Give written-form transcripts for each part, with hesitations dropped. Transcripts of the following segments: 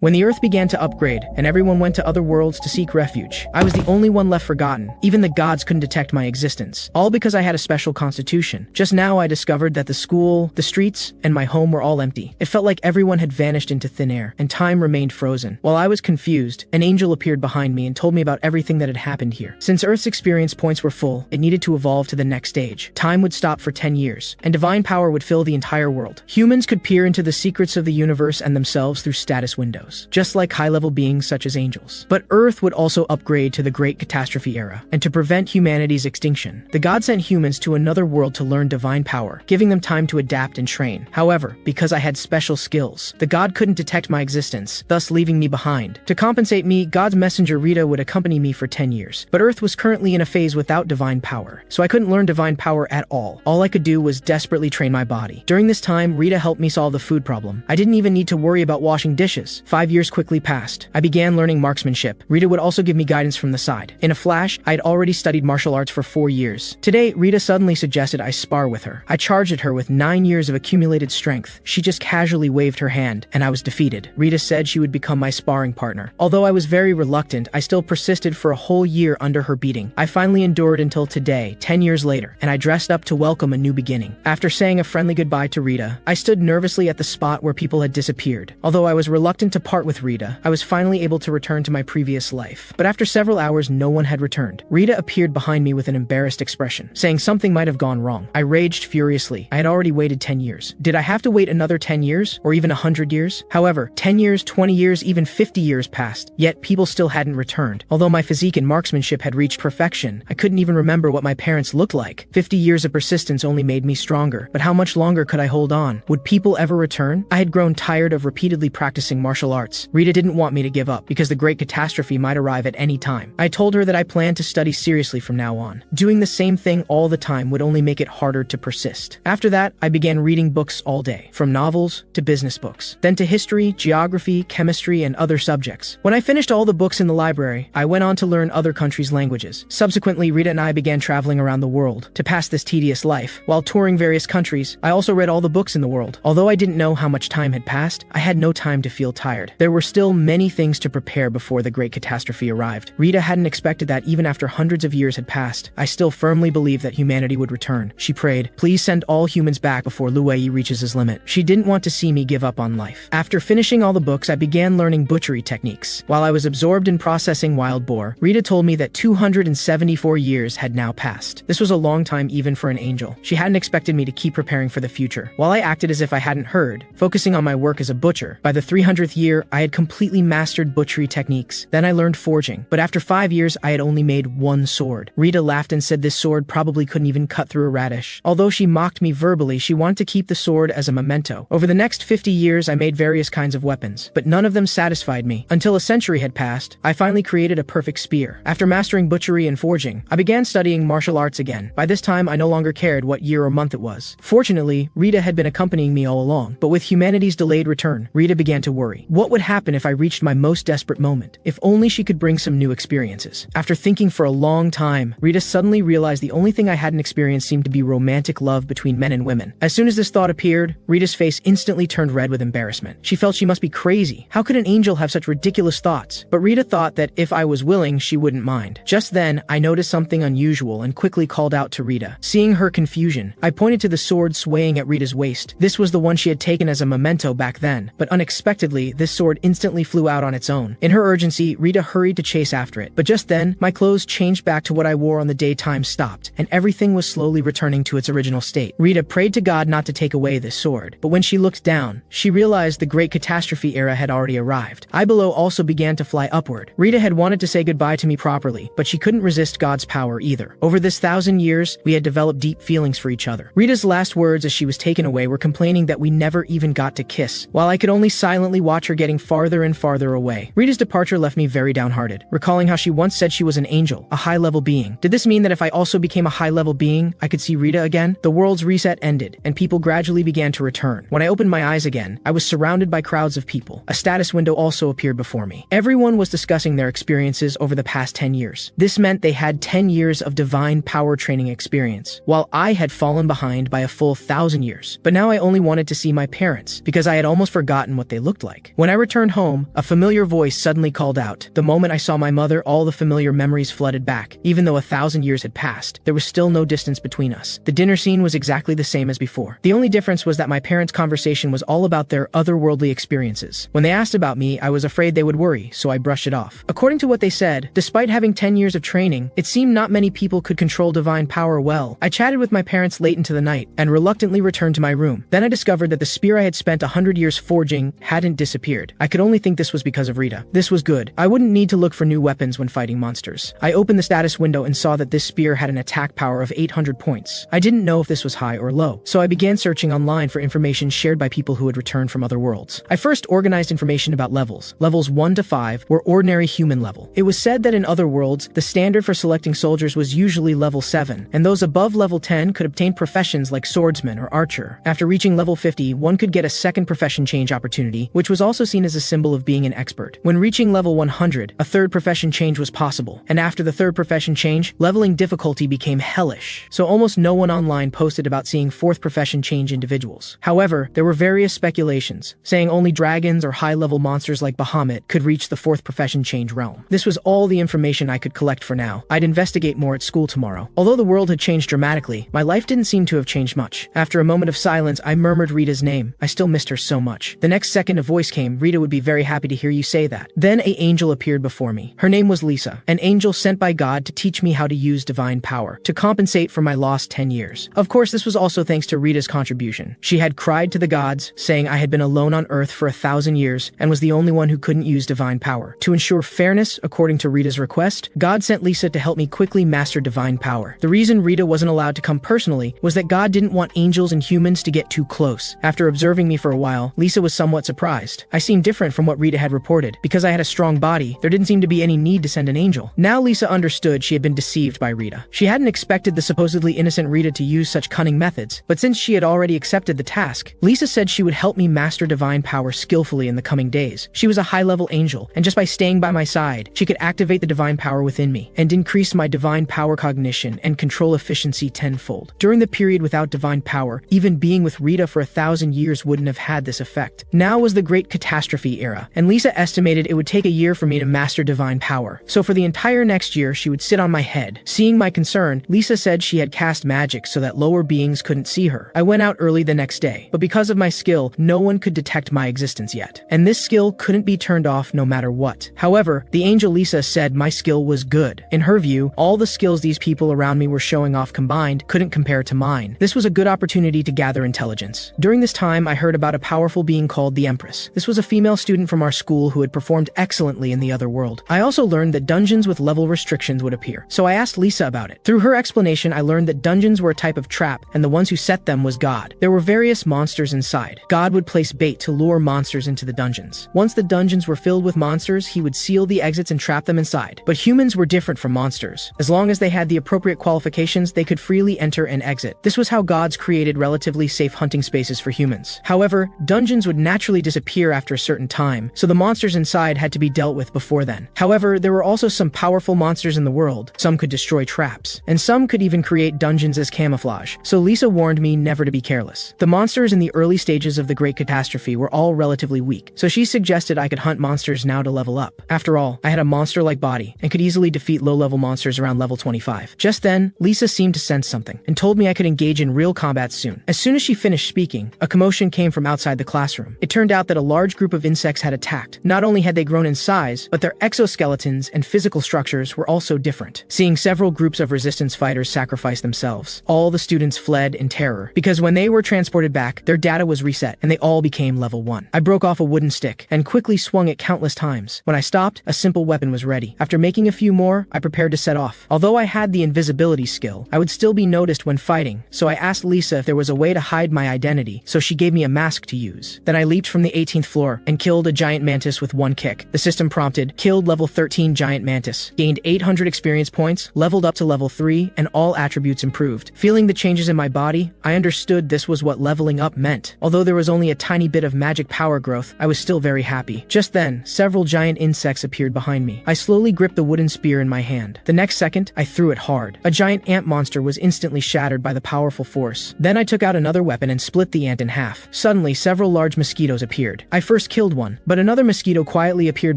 When the Earth began to upgrade and everyone went to other worlds to seek refuge, I was the only one left forgotten. Even the gods couldn't detect my existence. All because I had a special constitution. Just now I discovered that the school, the streets, and my home were all empty. It felt like everyone had vanished into thin air, and time remained frozen. While I was confused, an angel appeared behind me and told me about everything that had happened here. Since Earth's experience points were full, it needed to evolve to the next stage. Time would stop for 10 years, and divine power would fill the entire world. Humans could peer into the secrets of the universe and themselves through status windows, just like high-level beings such as angels. But Earth would also upgrade to the Great Catastrophe era, and to prevent humanity's extinction, the god sent humans to another world to learn divine power, giving them time to adapt and train. However, because I had special skills, the god couldn't detect my existence, thus leaving me behind. To compensate me, God's messenger Rita would accompany me for 10 years. But Earth was currently in a phase without divine power, so I couldn't learn divine power at all. All I could do was desperately train my body. During this time, Rita helped me solve the food problem. I didn't even need to worry about washing dishes. 5 years quickly passed. I began learning marksmanship. Rita would also give me guidance from the side. In a flash, I had already studied martial arts for 4 years. Today, Rita suddenly suggested I spar with her. I charged at her with 9 years of accumulated strength. She just casually waved her hand, and I was defeated. Rita said she would become my sparring partner. Although I was very reluctant, I still persisted for a whole year under her beating. I finally endured until today, 10 years later, and I dressed up to welcome a new beginning. After saying a friendly goodbye to Rita, I stood nervously at the spot where people had disappeared. Although I was reluctant to part with Rita, I was finally able to return to my previous life. But after several hours, no one had returned. Rita appeared behind me with an embarrassed expression, saying something might have gone wrong. I raged furiously. I had already waited 10 years. Did I have to wait another 10 years? Or even 100 years? However, 10 years, 20 years, even 50 years passed, yet people still hadn't returned. Although my physique and marksmanship had reached perfection, I couldn't even remember what my parents looked like. 50 years of persistence only made me stronger. But how much longer could I hold on? Would people ever return? I had grown tired of repeatedly practicing martial arts. Rita didn't want me to give up, because the Great Catastrophe might arrive at any time. I told her that I planned to study seriously from now on. Doing the same thing all the time would only make it harder to persist. After that, I began reading books all day, from novels to business books, then to history, geography, chemistry, and other subjects. When I finished all the books in the library, I went on to learn other countries' languages. Subsequently, Rita and I began traveling around the world to pass this tedious life. While touring various countries, I also read all the books in the world. Although I didn't know how much time had passed, I had no time to feel tired. There were still many things to prepare before the Great Catastrophe arrived. Rita hadn't expected that even after hundreds of years had passed. I still firmly believed that humanity would return. She prayed, "Please send all humans back before Lu Wei reaches his limit." She didn't want to see me give up on life. After finishing all the books, I began learning butchery techniques. While I was absorbed in processing wild boar, Rita told me that 274 years had now passed. This was a long time even for an angel. She hadn't expected me to keep preparing for the future. While I acted as if I hadn't heard, focusing on my work as a butcher, by the 300th year, I had completely mastered butchery techniques. Then I learned forging. But after 5 years, I had only made one sword. Rita laughed and said this sword probably couldn't even cut through a radish. Although she mocked me verbally, she wanted to keep the sword as a memento. Over the next 50 years, I made various kinds of weapons, but none of them satisfied me. Until a century had passed, I finally created a perfect spear. After mastering butchery and forging, I began studying martial arts again. By this time, I no longer cared what year or month it was. Fortunately, Rita had been accompanying me all along, but with humanity's delayed return, Rita began to worry. What would happen if I reached my most desperate moment? If only she could bring some new experiences. After thinking for a long time, Rita suddenly realized the only thing I hadn't experienced seemed to be romantic love between men and women. As soon as this thought appeared, Rita's face instantly turned red with embarrassment. She felt she must be crazy. How could an angel have such ridiculous thoughts? But Rita thought that if I was willing, she wouldn't mind. Just then, I noticed something unusual and quickly called out to Rita. Seeing her confusion, I pointed to the sword swaying at Rita's waist. This was the one she had taken as a memento back then, but unexpectedly, this sword instantly flew out on its own. In her urgency, Rita hurried to chase after it. But just then, my clothes changed back to what I wore on the day time stopped, and everything was slowly returning to its original state. Rita prayed to God not to take away this sword, but when she looked down, she realized the Great Catastrophe era had already arrived. I below also began to fly upward. Rita had wanted to say goodbye to me properly, but she couldn't resist God's power either. Over this 1,000 years, we had developed deep feelings for each other. Rita's last words as she was taken away were complaining that we never even got to kiss, while I could only silently watch her getting farther and farther away. Rita's departure left me very downhearted, recalling how she once said she was an angel, a high-level being. Did this mean that if I also became a high-level being, I could see Rita again? The world's reset ended, and people gradually began to return. When I opened my eyes again, I was surrounded by crowds of people. A status window also appeared before me. Everyone was discussing their experiences over the past 10 years. This meant they had 10 years of divine power training experience, while I had fallen behind by a full 1,000 years. But now I only wanted to see my parents, because I had almost forgotten what they looked like. When When I returned home, a familiar voice suddenly called out. The moment I saw my mother, all the familiar memories flooded back. Even though 1,000 years had passed, there was still no distance between us. The dinner scene was exactly the same as before. The only difference was that my parents' conversation was all about their otherworldly experiences. When they asked about me, I was afraid they would worry, so I brushed it off. According to what they said, despite having 10 years of training, it seemed not many people could control divine power well. I chatted with my parents late into the night and reluctantly returned to my room. Then I discovered that the spear I had spent 100 years forging hadn't disappeared. I could only think this was because of Rita. This was good. I wouldn't need to look for new weapons when fighting monsters. I opened the status window and saw that this spear had an attack power of 800 points. I didn't know if this was high or low, so I began searching online for information shared by people who had returned from other worlds. I first organized information about levels. Levels 1 to 5 were ordinary human level. It was said that in other worlds, the standard for selecting soldiers was usually level 7, and those above level 10 could obtain professions like swordsman or archer. After reaching level 50, one could get a second profession change opportunity, which was also seen as a symbol of being an expert. When reaching level 100, a third profession change was possible, and after the third profession change, leveling difficulty became hellish, so almost no one online posted about seeing fourth profession change individuals. However, there were various speculations, saying only dragons or high-level monsters like Bahamut could reach the fourth profession change realm. This was all the information I could collect for now. I'd investigate more at school tomorrow. Although the world had changed dramatically, my life didn't seem to have changed much. After a moment of silence, I murmured Rita's name. I still missed her so much. The next second a voice came. Rita would be very happy to hear you say that. Then an angel appeared before me. Her name was Lisa, an angel sent by God to teach me how to use divine power, to compensate for my lost 10 years. Of course, this was also thanks to Rita's contribution. She had cried to the gods, saying I had been alone on Earth for 1,000 years and was the only one who couldn't use divine power. To ensure fairness, according to Rita's request, God sent Lisa to help me quickly master divine power. The reason Rita wasn't allowed to come personally was that God didn't want angels and humans to get too close. After observing me for a while, Lisa was somewhat surprised. I seemed different from what Rita had reported. Because I had a strong body, there didn't seem to be any need to send an angel. Now Lisa understood she had been deceived by Rita. She hadn't expected the supposedly innocent Rita to use such cunning methods, but since she had already accepted the task, Lisa said she would help me master divine power skillfully in the coming days. She was a high-level angel, and just by staying by my side, she could activate the divine power within me and increase my divine power cognition and control efficiency tenfold. During the period without divine power, even being with Rita for 1,000 years wouldn't have had this effect. Now was the Great Catastrophe era, and Lisa estimated it would take a year for me to master divine power. So for the entire next year, she would sit on my head. Seeing my concern, Lisa said she had cast magic so that lower beings couldn't see her. I went out early the next day, but because of my skill, no one could detect my existence yet. And this skill couldn't be turned off no matter what. However, the angel Lisa said my skill was good. In her view, all the skills these people around me were showing off combined couldn't compare to mine. This was a good opportunity to gather intelligence. During this time, I heard about a powerful being called the Empress. This was a female student from our school who had performed excellently in the other world. I also learned that dungeons with level restrictions would appear, so I asked Lisa about it. Through her explanation, I learned that dungeons were a type of trap, and the ones who set them was God. There were various monsters inside. God would place bait to lure monsters into the dungeons. Once the dungeons were filled with monsters, he would seal the exits and trap them inside. But humans were different from monsters. As long as they had the appropriate qualifications, they could freely enter and exit. This was how gods created relatively safe hunting spaces for humans. However, dungeons would naturally disappear after a certain time, so the monsters inside had to be dealt with before then. However, there were also some powerful monsters in the world. Some could destroy traps, and some could even create dungeons as camouflage, so Lisa warned me never to be careless. The monsters in the early stages of the Great Catastrophe were all relatively weak, so she suggested I could hunt monsters now to level up. After all, I had a monster-like body, and could easily defeat low-level monsters around level 25. Just then, Lisa seemed to sense something, and told me I could engage in real combat soon. As soon as she finished speaking, a commotion came from outside the classroom. It turned out that a large group of insects had attacked. Not only had they grown in size, but their exoskeletons and physical structures were also different. Seeing several groups of resistance fighters sacrifice themselves, all the students fled in terror, because when they were transported back, their data was reset, and they all became level 1. I broke off a wooden stick, and quickly swung it countless times. When I stopped, a simple weapon was ready. After making a few more, I prepared to set off. Although I had the invisibility skill, I would still be noticed when fighting, so I asked Lisa if there was a way to hide my identity, so she gave me a mask to use. Then I leaped from the 18th floor, and killed a giant mantis with one kick. The system prompted, killed level 13 giant mantis, gained 800 experience points, leveled up to level 3, and all attributes improved. Feeling the changes in my body, I understood this was what leveling up meant. Although there was only a tiny bit of magic power growth, I was still very happy. Just then, several giant insects appeared behind me. I slowly gripped the wooden spear in my hand. The next second, I threw it hard. A giant ant monster was instantly shattered by the powerful force. Then I took out another weapon and split the ant in half. Suddenly, several large mosquitoes appeared. I first first killed one, but another mosquito quietly appeared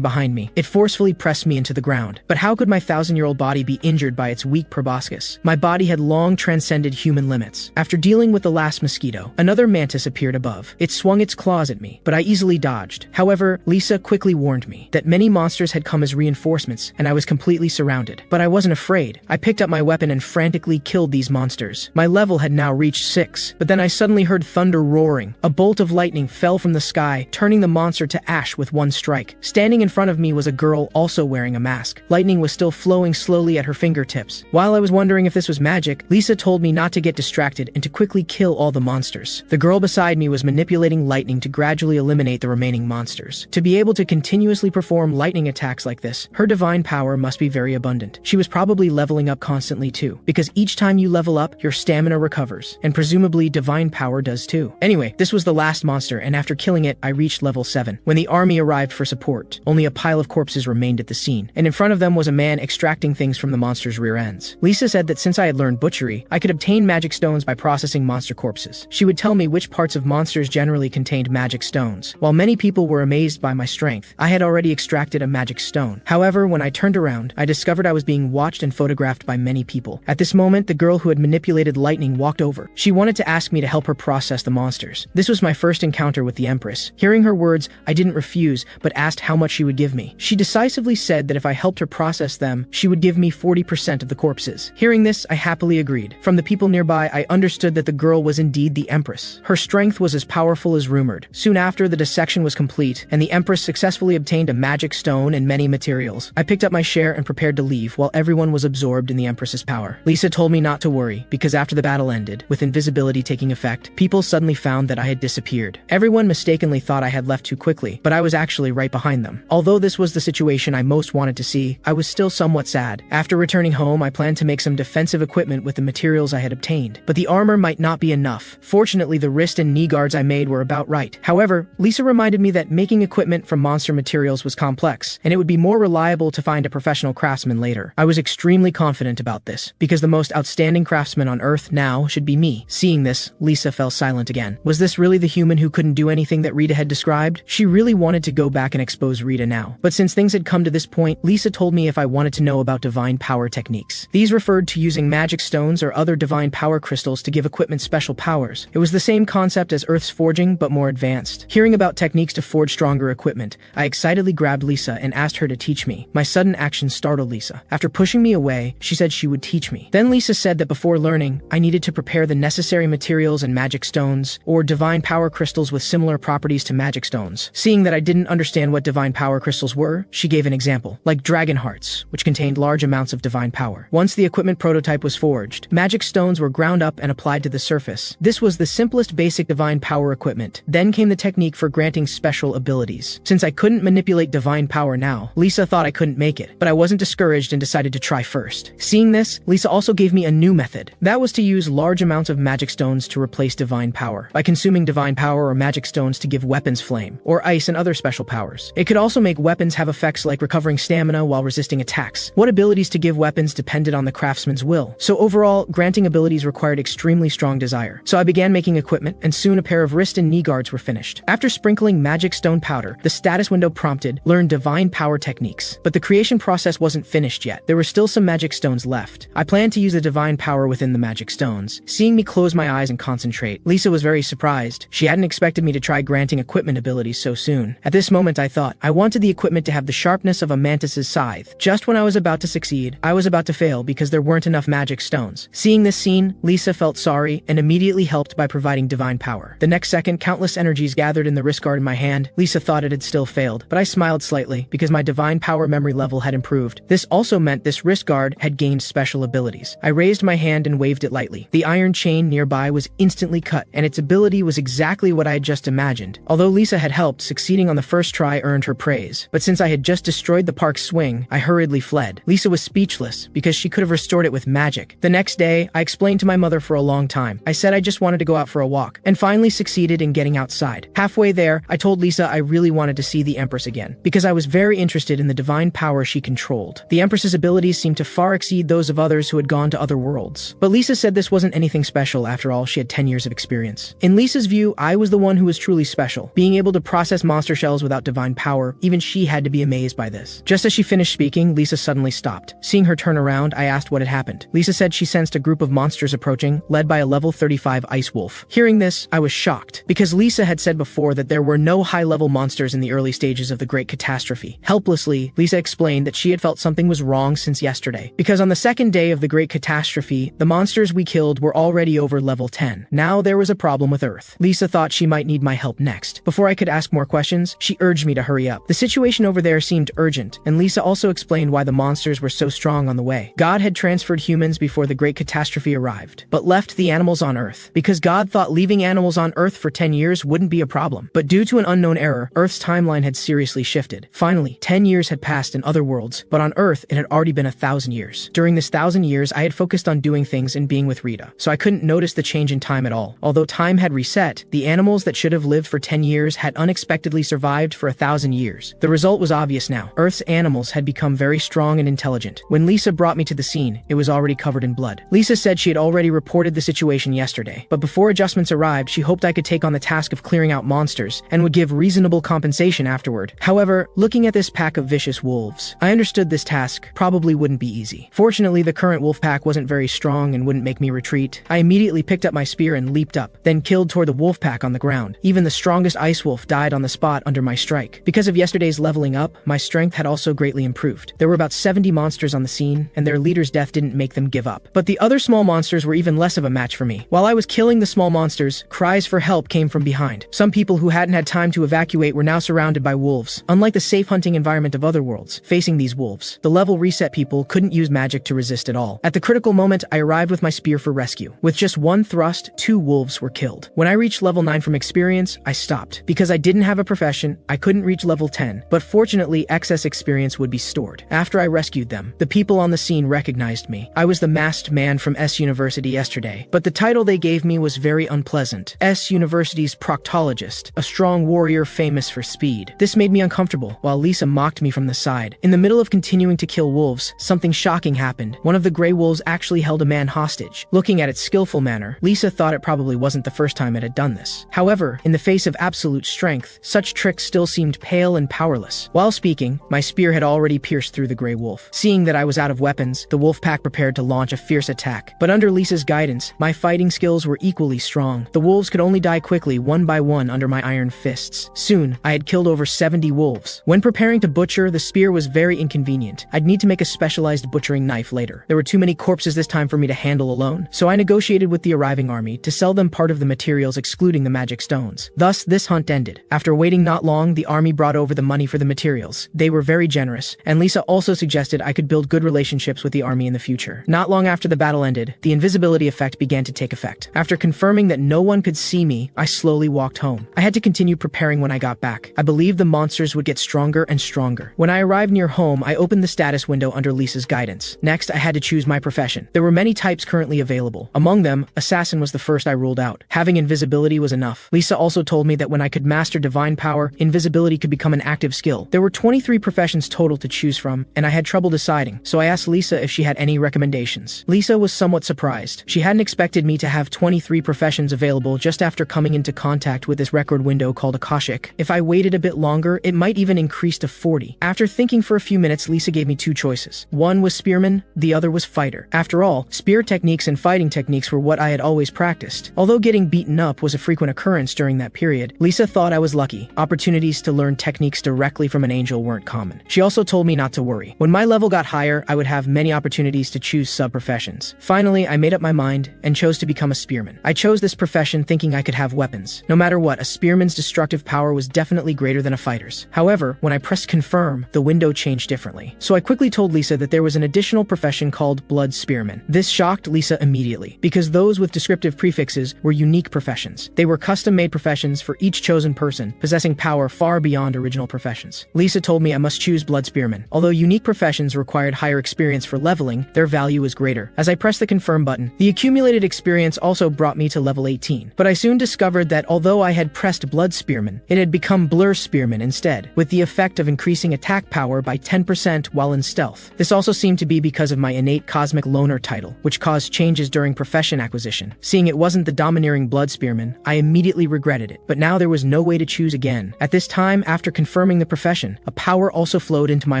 behind me. It forcefully pressed me into the ground. But how could my 1,000-year-old body be injured by its weak proboscis? My body had long transcended human limits. After dealing with the last mosquito, another mantis appeared above. It swung its claws at me, but I easily dodged. However, Lisa quickly warned me that many monsters had come as reinforcements, and I was completely surrounded. But I wasn't afraid. I picked up my weapon and frantically killed these monsters. My level had now reached 6, but then I suddenly heard thunder roaring. A bolt of lightning fell from the sky, turning the monster to ash with one strike. Standing in front of me was a girl also wearing a mask. Lightning was still flowing slowly at her fingertips. While I was wondering if this was magic, Lisa told me not to get distracted and to quickly kill all the monsters. The girl beside me was manipulating lightning to gradually eliminate the remaining monsters. To be able to continuously perform lightning attacks like this, her divine power must be very abundant. She was probably leveling up constantly too, because each time you level up, your stamina recovers, and presumably divine power does too. Anyway, this was the last monster, and after killing it, I reached level 7. When the army arrived for support, only a pile of corpses remained at the scene, and in front of them was a man extracting things from the monster's rear ends. Lisa said that since I had learned butchery, I could obtain magic stones by processing monster corpses. She would tell me which parts of monsters generally contained magic stones. While many people were amazed by my strength, I had already extracted a magic stone. However, when I turned around, I discovered I was being watched and photographed by many people. At this moment, the girl who had manipulated lightning walked over. She wanted to ask me to help her process the monsters. This was my first encounter with the Empress. Hearing her words, I didn't refuse, but asked how much she would give me. She decisively said that if I helped her process them, she would give me 40% of the corpses. Hearing this, I happily agreed. From the people nearby, I understood that the girl was indeed the Empress. Her strength was as powerful as rumored. Soon after, the dissection was complete, and the Empress successfully obtained a magic stone and many materials. I picked up my share and prepared to leave while everyone was absorbed in the Empress's power. Lisa told me not to worry, because after the battle ended, with invisibility taking effect, people suddenly found that I had disappeared. Everyone mistakenly thought I had left too quickly, but I was actually right behind them. Although this was the situation I most wanted to see, I was still somewhat sad. After returning home, I planned to make some defensive equipment with the materials I had obtained, but the armor might not be enough. Fortunately, the wrist and knee guards I made were about right. However, Lisa reminded me that making equipment from monster materials was complex, and it would be more reliable to find a professional craftsman later. I was extremely confident about this, because the most outstanding craftsman on Earth now should be me. Seeing this, Lisa fell silent again. Was this really the human who couldn't do anything that Rita had described? She really wanted to go back and expose Rita now. But since things had come to this point, Lisa told me if I wanted to know about divine power techniques. These referred to using magic stones or other divine power crystals to give equipment special powers. It was the same concept as Earth's forging, but more advanced. Hearing about techniques to forge stronger equipment, I excitedly grabbed Lisa and asked her to teach me. My sudden action startled Lisa. After pushing me away, she said she would teach me. Then Lisa said that before learning, I needed to prepare the necessary materials and magic stones, or divine power crystals with similar properties to magic stones. Seeing that I didn't understand what divine power crystals were, she gave an example, like dragon hearts, which contained large amounts of divine power. Once the equipment prototype was forged, magic stones were ground up and applied to the surface. This was the simplest basic divine power equipment. Then came the technique for granting special abilities. Since I couldn't manipulate divine power now, Lisa thought I couldn't make it, but I wasn't discouraged and decided to try first. Seeing this, Lisa also gave me a new method. That was to use large amounts of magic stones to replace divine power, by consuming divine power or magic stones to give weapons flame, or ice and other special powers. It could also make weapons have effects like recovering stamina while resisting attacks. What abilities to give weapons depended on the craftsman's will. So overall, granting abilities required extremely strong desire. So I began making equipment, and soon a pair of wrist and knee guards were finished. After sprinkling magic stone powder, the status window prompted, learn divine power techniques. But the creation process wasn't finished yet. There were still some magic stones left. I planned to use the divine power within the magic stones. Seeing me close my eyes and concentrate, Lisa was very surprised. She hadn't expected me to try granting equipment abilities so soon. At this moment, I thought, I wanted the equipment to have the sharpness of a mantis's scythe. Just when I was about to succeed, I was about to fail because there weren't enough magic stones. Seeing this scene, Lisa felt sorry and immediately helped by providing divine power. The next second, countless energies gathered in the wrist guard in my hand. Lisa thought it had still failed, but I smiled slightly because my divine power memory level had improved. This also meant this wrist guard had gained special abilities. I raised my hand and waved it lightly. The iron chain nearby was instantly cut, and its ability was exactly what I had just imagined. Although Lisa had helped, succeeding on the first try earned her praise. But since I had just destroyed the park's swing, I hurriedly fled. Lisa was speechless because she could have restored it with magic. The next day, I explained to my mother for a long time. I said I just wanted to go out for a walk, and finally succeeded in getting outside. Halfway there, I told Lisa I really wanted to see the Empress again, because I was very interested in the divine power she controlled. The Empress's abilities seemed to far exceed those of others who had gone to other worlds. But Lisa said this wasn't anything special. After all, she had 10 years of experience. In Lisa's view, I was the one who was truly special. Being able able to process monster shells without divine power, even she had to be amazed by this. Just as she finished speaking, Lisa suddenly stopped. Seeing her turn around, I asked what had happened. Lisa said she sensed a group of monsters approaching, led by a level 35 ice wolf. Hearing this, I was shocked, because Lisa had said before that there were no high-level monsters in the early stages of the Great Catastrophe. Helplessly, Lisa explained that she had felt something was wrong since yesterday, because on the second day of the Great Catastrophe, the monsters we killed were already over level 10. Now there was a problem with Earth. Lisa thought she might need my help next. Before I could ask more questions, she urged me to hurry up. The situation over there seemed urgent, and Lisa also explained why the monsters were so strong on the way. God had transferred humans before the Great Catastrophe arrived, but left the animals on Earth, because God thought leaving animals on Earth for 10 years wouldn't be a problem. But due to an unknown error, Earth's timeline had seriously shifted. Finally, 10 years had passed in other worlds, but on Earth it had already been 1,000 years. During this 1,000 years, I had focused on doing things and being with Rita, so I couldn't notice the change in time at all. Although time had reset, the animals that should have lived for 10 years had unexpectedly survived for 1,000 years. The result was obvious now. Earth's animals had become very strong and intelligent. When Lisa brought me to the scene, it was already covered in blood. Lisa said she had already reported the situation yesterday, but before adjustments arrived, she hoped I could take on the task of clearing out monsters and would give reasonable compensation afterward. However, looking at this pack of vicious wolves, I understood this task probably wouldn't be easy. Fortunately, the current wolf pack wasn't very strong and wouldn't make me retreat. I immediately picked up my spear and leaped up, then killed toward the wolf pack on the ground. Even the strongest ice wolf died on the spot under my strike. Because of yesterday's leveling up, my strength had also greatly improved. There were about 70 monsters on the scene, and their leader's death didn't make them give up. But the other small monsters were even less of a match for me. While I was killing the small monsters, cries for help came from behind. Some people who hadn't had time to evacuate were now surrounded by wolves. Unlike the safe hunting environment of other worlds, facing these wolves, the level reset people couldn't use magic to resist at all. At the critical moment, I arrived with my spear for rescue. With just one thrust, 2 wolves were killed. When I reached level 9 from experience, I stopped. Because I didn't have a profession, I couldn't reach level 10, but fortunately, excess experience would be stored. After I rescued them, the people on the scene recognized me. I was the masked man from S University yesterday, but the title they gave me was very unpleasant. S University's proctologist, a strong warrior famous for speed. This made me uncomfortable, while Lisa mocked me from the side. In the middle of continuing to kill wolves, something shocking happened. One of the gray wolves actually held a man hostage. Looking at its skillful manner, Lisa thought it probably wasn't the first time it had done this. However, in the face of absolute strength, such tricks still seemed pale and powerless. While speaking, my spear had already pierced through the gray wolf. Seeing that I was out of weapons, the wolf pack prepared to launch a fierce attack. But under Lisa's guidance, my fighting skills were equally strong. The wolves could only die quickly one by one under my iron fists. Soon, I had killed over 70 wolves. When preparing to butcher, the spear was very inconvenient. I'd need to make a specialized butchering knife later. There were too many corpses this time for me to handle alone, so I negotiated with the arriving army to sell them part of the materials excluding the magic stones. Thus, this hunt ended. After waiting not long, the army brought over the money for the materials. They were very generous, and Lisa also suggested I could build good relationships with the army in the future. Not long after the battle ended, the invisibility effect began to take effect. After confirming that no one could see me, I slowly walked home. I had to continue preparing when I got back. I believed the monsters would get stronger and stronger. When I arrived near home, I opened the status window under Lisa's guidance. Next, I had to choose my profession. There were many types currently available. Among them, assassin was the first I ruled out. Having invisibility was enough. Lisa also told me that when I could master divine power, invisibility could become an active skill. There were 23 professions total to choose from, and I had trouble deciding, so I asked Lisa if she had any recommendations. Lisa was somewhat surprised. She hadn't expected me to have 23 professions available just after coming into contact with this record window called Akashic. If I waited a bit longer, it might even increase to 40. After thinking for a few minutes, Lisa gave me 2 choices. One was spearman, the other was fighter. After all, spear techniques and fighting techniques were what I had always practiced. Although getting beaten up was a frequent occurrence during that period, Lisa thought I was lucky. Opportunities to learn techniques directly from an angel weren't common. She also told me not to worry. When my level got higher, I would have many opportunities to choose sub-professions. Finally, I made up my mind and chose to become a spearman. I chose this profession thinking I could have weapons. No matter what, a spearman's destructive power was definitely greater than a fighter's. However, when I pressed confirm, the window changed differently. So I quickly told Lisa that there was an additional profession called blood spearman. This shocked Lisa immediately, because those with descriptive prefixes were unique professions. They were custom-made professions for each chosen person, possessing power far beyond original professions. Lisa told me I must choose blood spearman. Although unique professions required higher experience for leveling, their value was greater. As I pressed the confirm button, the accumulated experience also brought me to level 18. But I soon discovered that although I had pressed blood spearman, it had become blur spearman instead, with the effect of increasing attack power by 10% while in stealth. This also seemed to be because of my innate cosmic loner title, which caused changes during profession acquisition. Seeing it wasn't the domineering blood spearman, I immediately regretted it. But now there was no no way to choose again. At this time, after confirming the profession, a power also flowed into my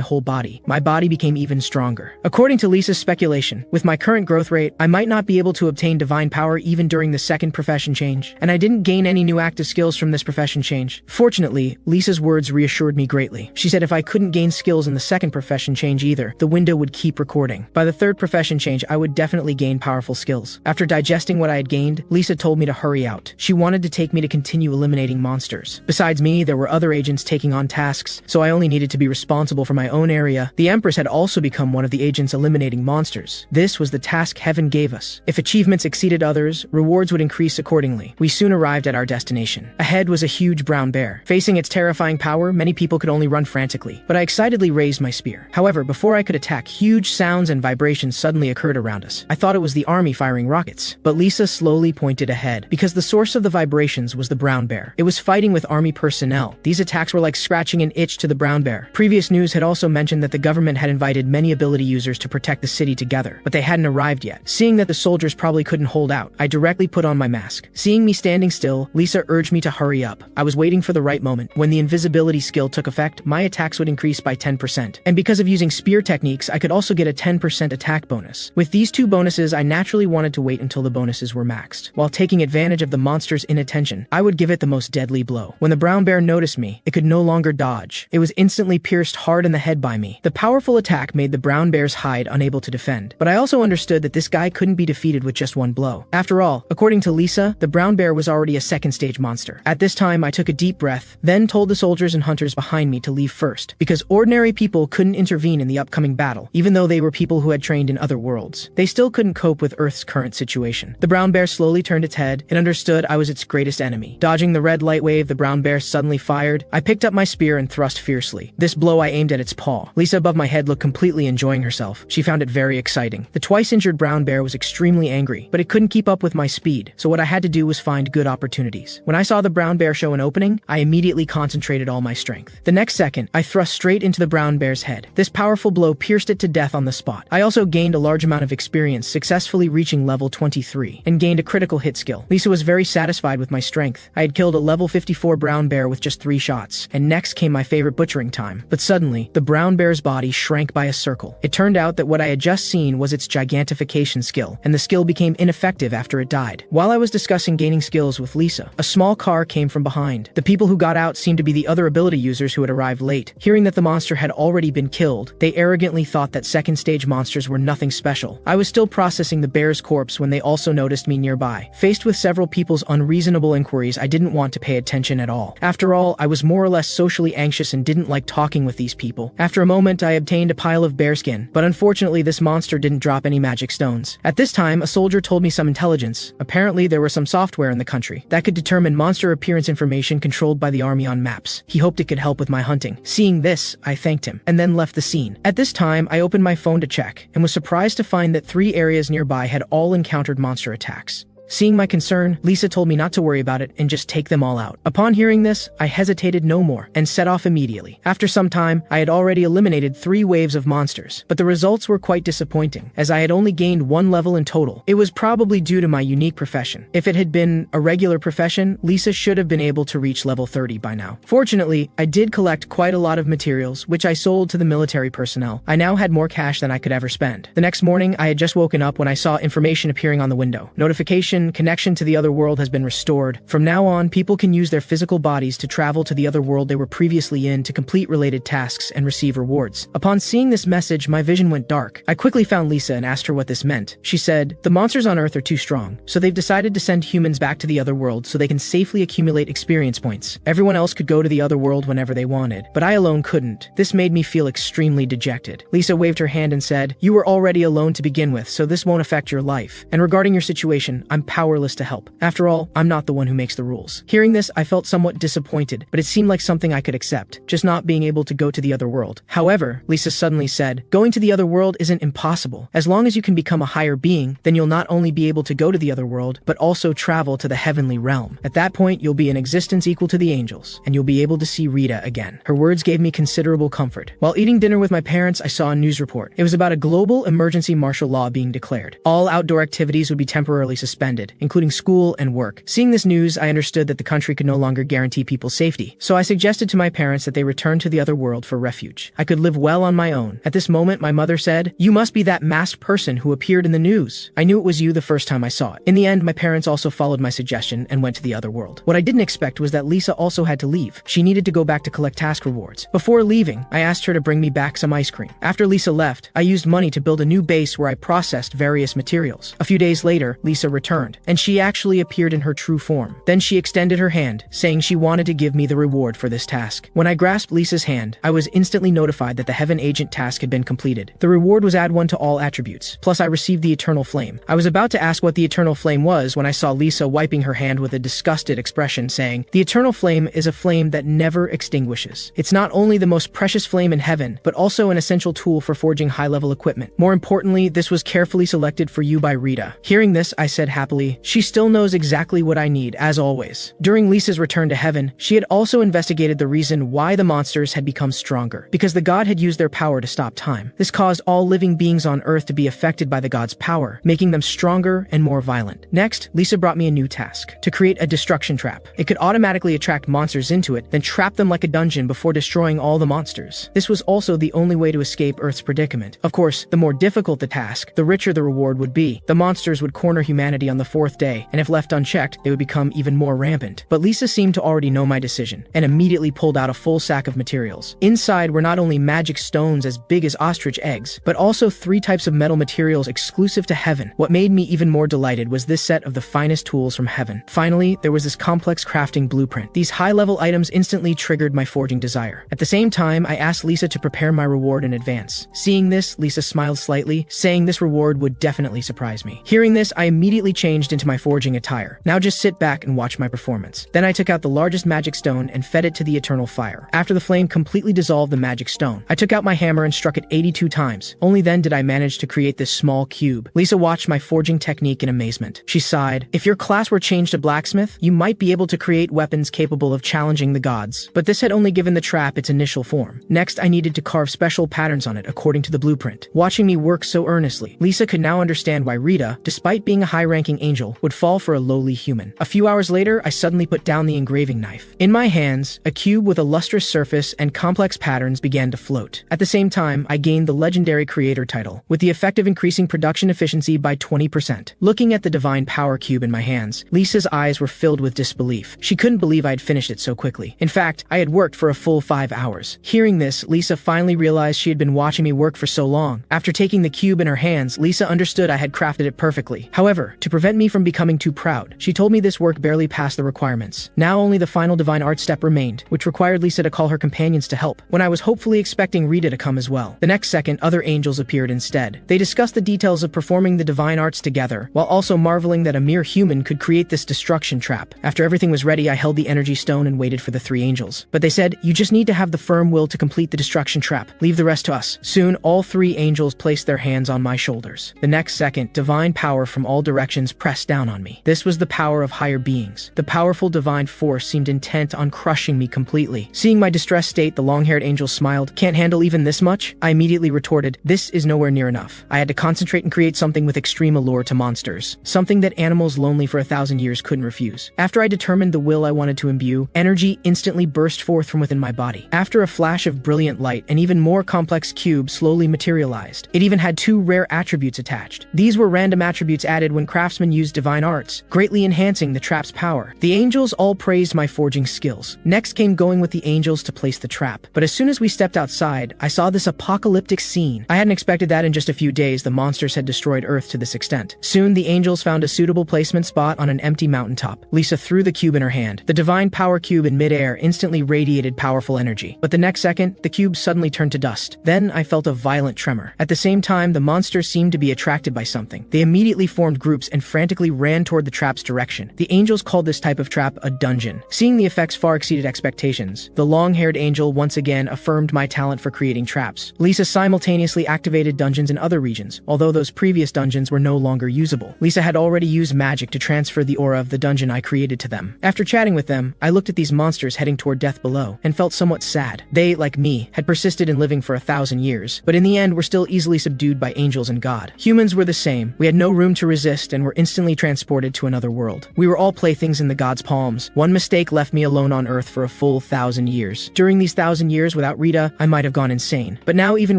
whole body. My body became even stronger. According to Lisa's speculation, with my current growth rate, I might not be able to obtain divine power even during the second profession change, and I didn't gain any new active skills from this profession change. Fortunately, Lisa's words reassured me greatly. She said if I couldn't gain skills in the second profession change either, the window would keep recording. By the third profession change, I would definitely gain powerful skills. After digesting what I had gained, Lisa told me to hurry out. She wanted to take me to continue eliminating monsters. Besides me, there were other agents taking on tasks, so I only needed to be responsible for my own area. The Empress had also become one of the agents eliminating monsters. This was the task heaven gave us. If achievements exceeded others, rewards would increase accordingly. We soon arrived at our destination. Ahead was a huge brown bear. Facing its terrifying power, many people could only run frantically, but I excitedly raised my spear. However, before I could attack, huge sounds and vibrations suddenly occurred around us. I thought it was the army firing rockets, but Lisa slowly pointed ahead, because the source of the vibrations was the brown bear. It was fighting with army personnel. These attacks were like scratching an itch to the brown bear. Previous news had also mentioned that the government had invited many ability users to protect the city together, but they hadn't arrived yet. Seeing that the soldiers probably couldn't hold out, I directly put on my mask. Seeing me standing still, Lisa urged me to hurry up. I was waiting for the right moment. When the invisibility skill took effect, my attacks would increase by 10%. And because of using spear techniques, I could also get a 10% attack bonus. With these two bonuses, I naturally wanted to wait until the bonuses were maxed. While taking advantage of the monster's inattention, I would give it the most deadly blow. When the brown bear noticed me, it could no longer dodge. It was instantly pierced hard in the head by me. The powerful attack made the brown bear's hide unable to defend. But I also understood that this guy couldn't be defeated with just one blow. After all, according to Lisa, the brown bear was already a second stage monster. At this time, I took a deep breath, then told the soldiers and hunters behind me to leave first, because ordinary people couldn't intervene in the upcoming battle, even though they were people who had trained in other worlds. They still couldn't cope with Earth's current situation. The brown bear slowly turned its head. It understood I was its greatest enemy. Dodging the red light wave, the brown bear suddenly fired. I picked up my spear and thrust fiercely. This blow I aimed at its paw. Lisa above my head looked completely enjoying herself. She found it very exciting. The twice-injured brown bear was extremely angry, but it couldn't keep up with my speed, so what I had to do was find good opportunities. When I saw the brown bear show an opening, I immediately concentrated all my strength. The next second, I thrust straight into the brown bear's head. This powerful blow pierced it to death on the spot. I also gained a large amount of experience, successfully reaching level 23, and gained a critical hit skill. Lisa was very satisfied with my strength. I had killed a level 54 brown bear with just 3 shots, and next came my favorite butchering time. But suddenly, the brown bear's body shrank by a circle. It turned out that what I had just seen was its gigantification skill, and the skill became ineffective after it died. While I was discussing gaining skills with Lisa, a small car came from behind. The people who got out seemed to be the other ability users who had arrived late. Hearing that the monster had already been killed, they arrogantly thought that second stage monsters were nothing special. I was still processing the bear's corpse when they also noticed me nearby. Faced with several people's unreasonable inquiries, I didn't want to pay attention at all. After all, I was more or less socially anxious and didn't like talking with these people. After a moment, I obtained a pile of bearskin, but unfortunately this monster didn't drop any magic stones. At this time, a soldier told me some intelligence. Apparently, there was some software in the country that could determine monster appearance information controlled by the army on maps. He hoped it could help with my hunting. Seeing this, I thanked him, and then left the scene. At this time, I opened my phone to check, and was surprised to find that 3 areas nearby had all encountered monster attacks. Seeing my concern, Lisa told me not to worry about it and just take them all out. Upon hearing this, I hesitated no more and set off immediately. After some time, I had already eliminated 3 waves of monsters, but the results were quite disappointing, as I had only gained 1 level in total. It was probably due to my unique profession. If it had been a regular profession, Lisa should have been able to reach level 30 by now. Fortunately, I did collect quite a lot of materials, which I sold to the military personnel. I now had more cash than I could ever spend. The next morning, I had just woken up when I saw information appearing on the window. Notification: connection to the other world has been restored. From now on, people can use their physical bodies to travel to the other world they were previously in to complete related tasks and receive rewards. Upon seeing this message, my vision went dark. I quickly found Lisa and asked her what this meant. She said, "The monsters on Earth are too strong, so they've decided to send humans back to the other world so they can safely accumulate experience points. Everyone else could go to the other world whenever they wanted, but I alone couldn't." This made me feel extremely dejected. Lisa waved her hand and said, "You were already alone to begin with, so this won't affect your life. And regarding your situation, I'm powerless to help. After all, I'm not the one who makes the rules." Hearing this, I felt somewhat disappointed, but it seemed like something I could accept, just not being able to go to the other world. However, Lisa suddenly said, "Going to the other world isn't impossible. As long as you can become a higher being, then you'll not only be able to go to the other world, but also travel to the heavenly realm. At that point, you'll be in existence equal to the angels, and you'll be able to see Rita again." Her words gave me considerable comfort. While eating dinner with my parents, I saw a news report. It was about a global emergency martial law being declared. All outdoor activities would be temporarily suspended, suspended, including school and work. Seeing this news, I understood that the country could no longer guarantee people's safety. So I suggested to my parents that they return to the other world for refuge. I could live well on my own. At this moment, my mother said, "You must be that masked person who appeared in the news. I knew it was you the first time I saw it." In the end, my parents also followed my suggestion and went to the other world. What I didn't expect was that Lisa also had to leave. She needed to go back to collect task rewards. Before leaving, I asked her to bring me back some ice cream. After Lisa left, I used money to build a new base where I processed various materials. A few days later, Lisa returned, and she actually appeared in her true form. Then she extended her hand, saying she wanted to give me the reward for this task. When I grasped Lisa's hand, I was instantly notified that the Heaven Agent task had been completed. The reward was add 1 to all attributes, plus I received the Eternal Flame. I was about to ask what the Eternal Flame was when I saw Lisa wiping her hand with a disgusted expression, saying, "The Eternal Flame is a flame that never extinguishes. It's not only the most precious flame in heaven, but also an essential tool for forging high-level equipment. More importantly, this was carefully selected for you by Rita." Hearing this, I said happily, "She still knows exactly what I need, as always." During Lisa's return to heaven, she had also investigated the reason why the monsters had become stronger, because the god had used their power to stop time. This caused all living beings on Earth to be affected by the god's power, making them stronger and more violent. Next, Lisa brought me a new task, to create a destruction trap. It could automatically attract monsters into it, then trap them like a dungeon before destroying all the monsters. This was also the only way to escape Earth's predicament. Of course, the more difficult the task, the richer the reward would be. The monsters would corner humanity on the 4th day, and if left unchecked, they would become even more rampant. But Lisa seemed to already know my decision, and immediately pulled out a full sack of materials. Inside were not only magic stones as big as ostrich eggs, but also 3 types of metal materials exclusive to heaven. What made me even more delighted was this set of the finest tools from heaven. Finally, there was this complex crafting blueprint. These high-level items instantly triggered my forging desire. At the same time, I asked Lisa to prepare my reward in advance. Seeing this, Lisa smiled slightly, saying this reward would definitely surprise me. Hearing this, I immediately changed into my forging attire. Now just sit back and watch my performance. Then I took out the largest magic stone and fed it to the eternal fire. After the flame completely dissolved the magic stone, I took out my hammer and struck it 82 times. Only then did I manage to create this small cube. Lisa watched my forging technique in amazement. She sighed, "If your class were changed to blacksmith, you might be able to create weapons capable of challenging the gods." But this had only given the trap its initial form. Next, I needed to carve special patterns on it according to the blueprint. Watching me work so earnestly, Lisa could now understand why Rita, despite being a high-ranking angel, would fall for a lowly human. A few hours later, I suddenly put down the engraving knife. In my hands, a cube with a lustrous surface and complex patterns began to float. At the same time, I gained the legendary creator title, with the effect of increasing production efficiency by 20%. Looking at the divine power cube in my hands, Lisa's eyes were filled with disbelief. She couldn't believe I had finished it so quickly. In fact, I had worked for a full 5 hours. Hearing this, Lisa finally realized she had been watching me work for so long. After taking the cube in her hands, Lisa understood I had crafted it perfectly. However, to prevent me from becoming too proud, she told me this work barely passed the requirements. Now only the final divine art step remained, which required Lisa to call her companions to help, when I was hopefully expecting Rita to come as well. The next second, other angels appeared instead. They discussed the details of performing the divine arts together, while also marveling that a mere human could create this destruction trap. After everything was ready, I held the energy stone and waited for the 3 angels. But they said, "You just need to have the firm will to complete the destruction trap. Leave the rest to us." Soon, all 3 angels placed their hands on my shoulders. The next second, divine power from all directions pressed down on me. This was the power of higher beings. The powerful divine force seemed intent on crushing me completely. Seeing my distressed state, the long-haired angel smiled. "Can't handle even this much?" I immediately retorted, "This is nowhere near enough. I had to concentrate and create something with extreme allure to monsters. Something that animals lonely for 1,000 years couldn't refuse." After I determined the will I wanted to imbue, energy instantly burst forth from within my body. After a flash of brilliant light, an even more complex cube slowly materialized. It even had 2 rare attributes attached. These were random attributes added when craftsmen used divine arts, greatly enhancing the trap's power. The angels all praised my forging skills. Next came going with the angels to place the trap. But as soon as we stepped outside, I saw this apocalyptic scene. I hadn't expected that in just a few days the monsters had destroyed Earth to this extent. Soon, the angels found a suitable placement spot on an empty mountaintop. Lisa threw the cube in her hand. The divine power cube in midair instantly radiated powerful energy. But the next second, the cube suddenly turned to dust. Then I felt a violent tremor. At the same time, the monsters seemed to be attracted by something. They immediately formed groups and frantically ran toward the trap's direction. The angels called this type of trap a dungeon. Seeing the effects far exceeded expectations, the long-haired angel once again affirmed my talent for creating traps. Lisa simultaneously activated dungeons in other regions, although those previous dungeons were no longer usable. Lisa had already used magic to transfer the aura of the dungeon I created to them. After chatting with them, I looked at these monsters heading toward death below, and felt somewhat sad. They, like me, had persisted in living for 1,000 years, but in the end were still easily subdued by angels and God. Humans were the same. We had no room to resist and were instantly transported to another world. We were all playthings in the gods' palms. One mistake left me alone on Earth for a full 1,000 years. During these 1,000 years without Rita, I might have gone insane. But now even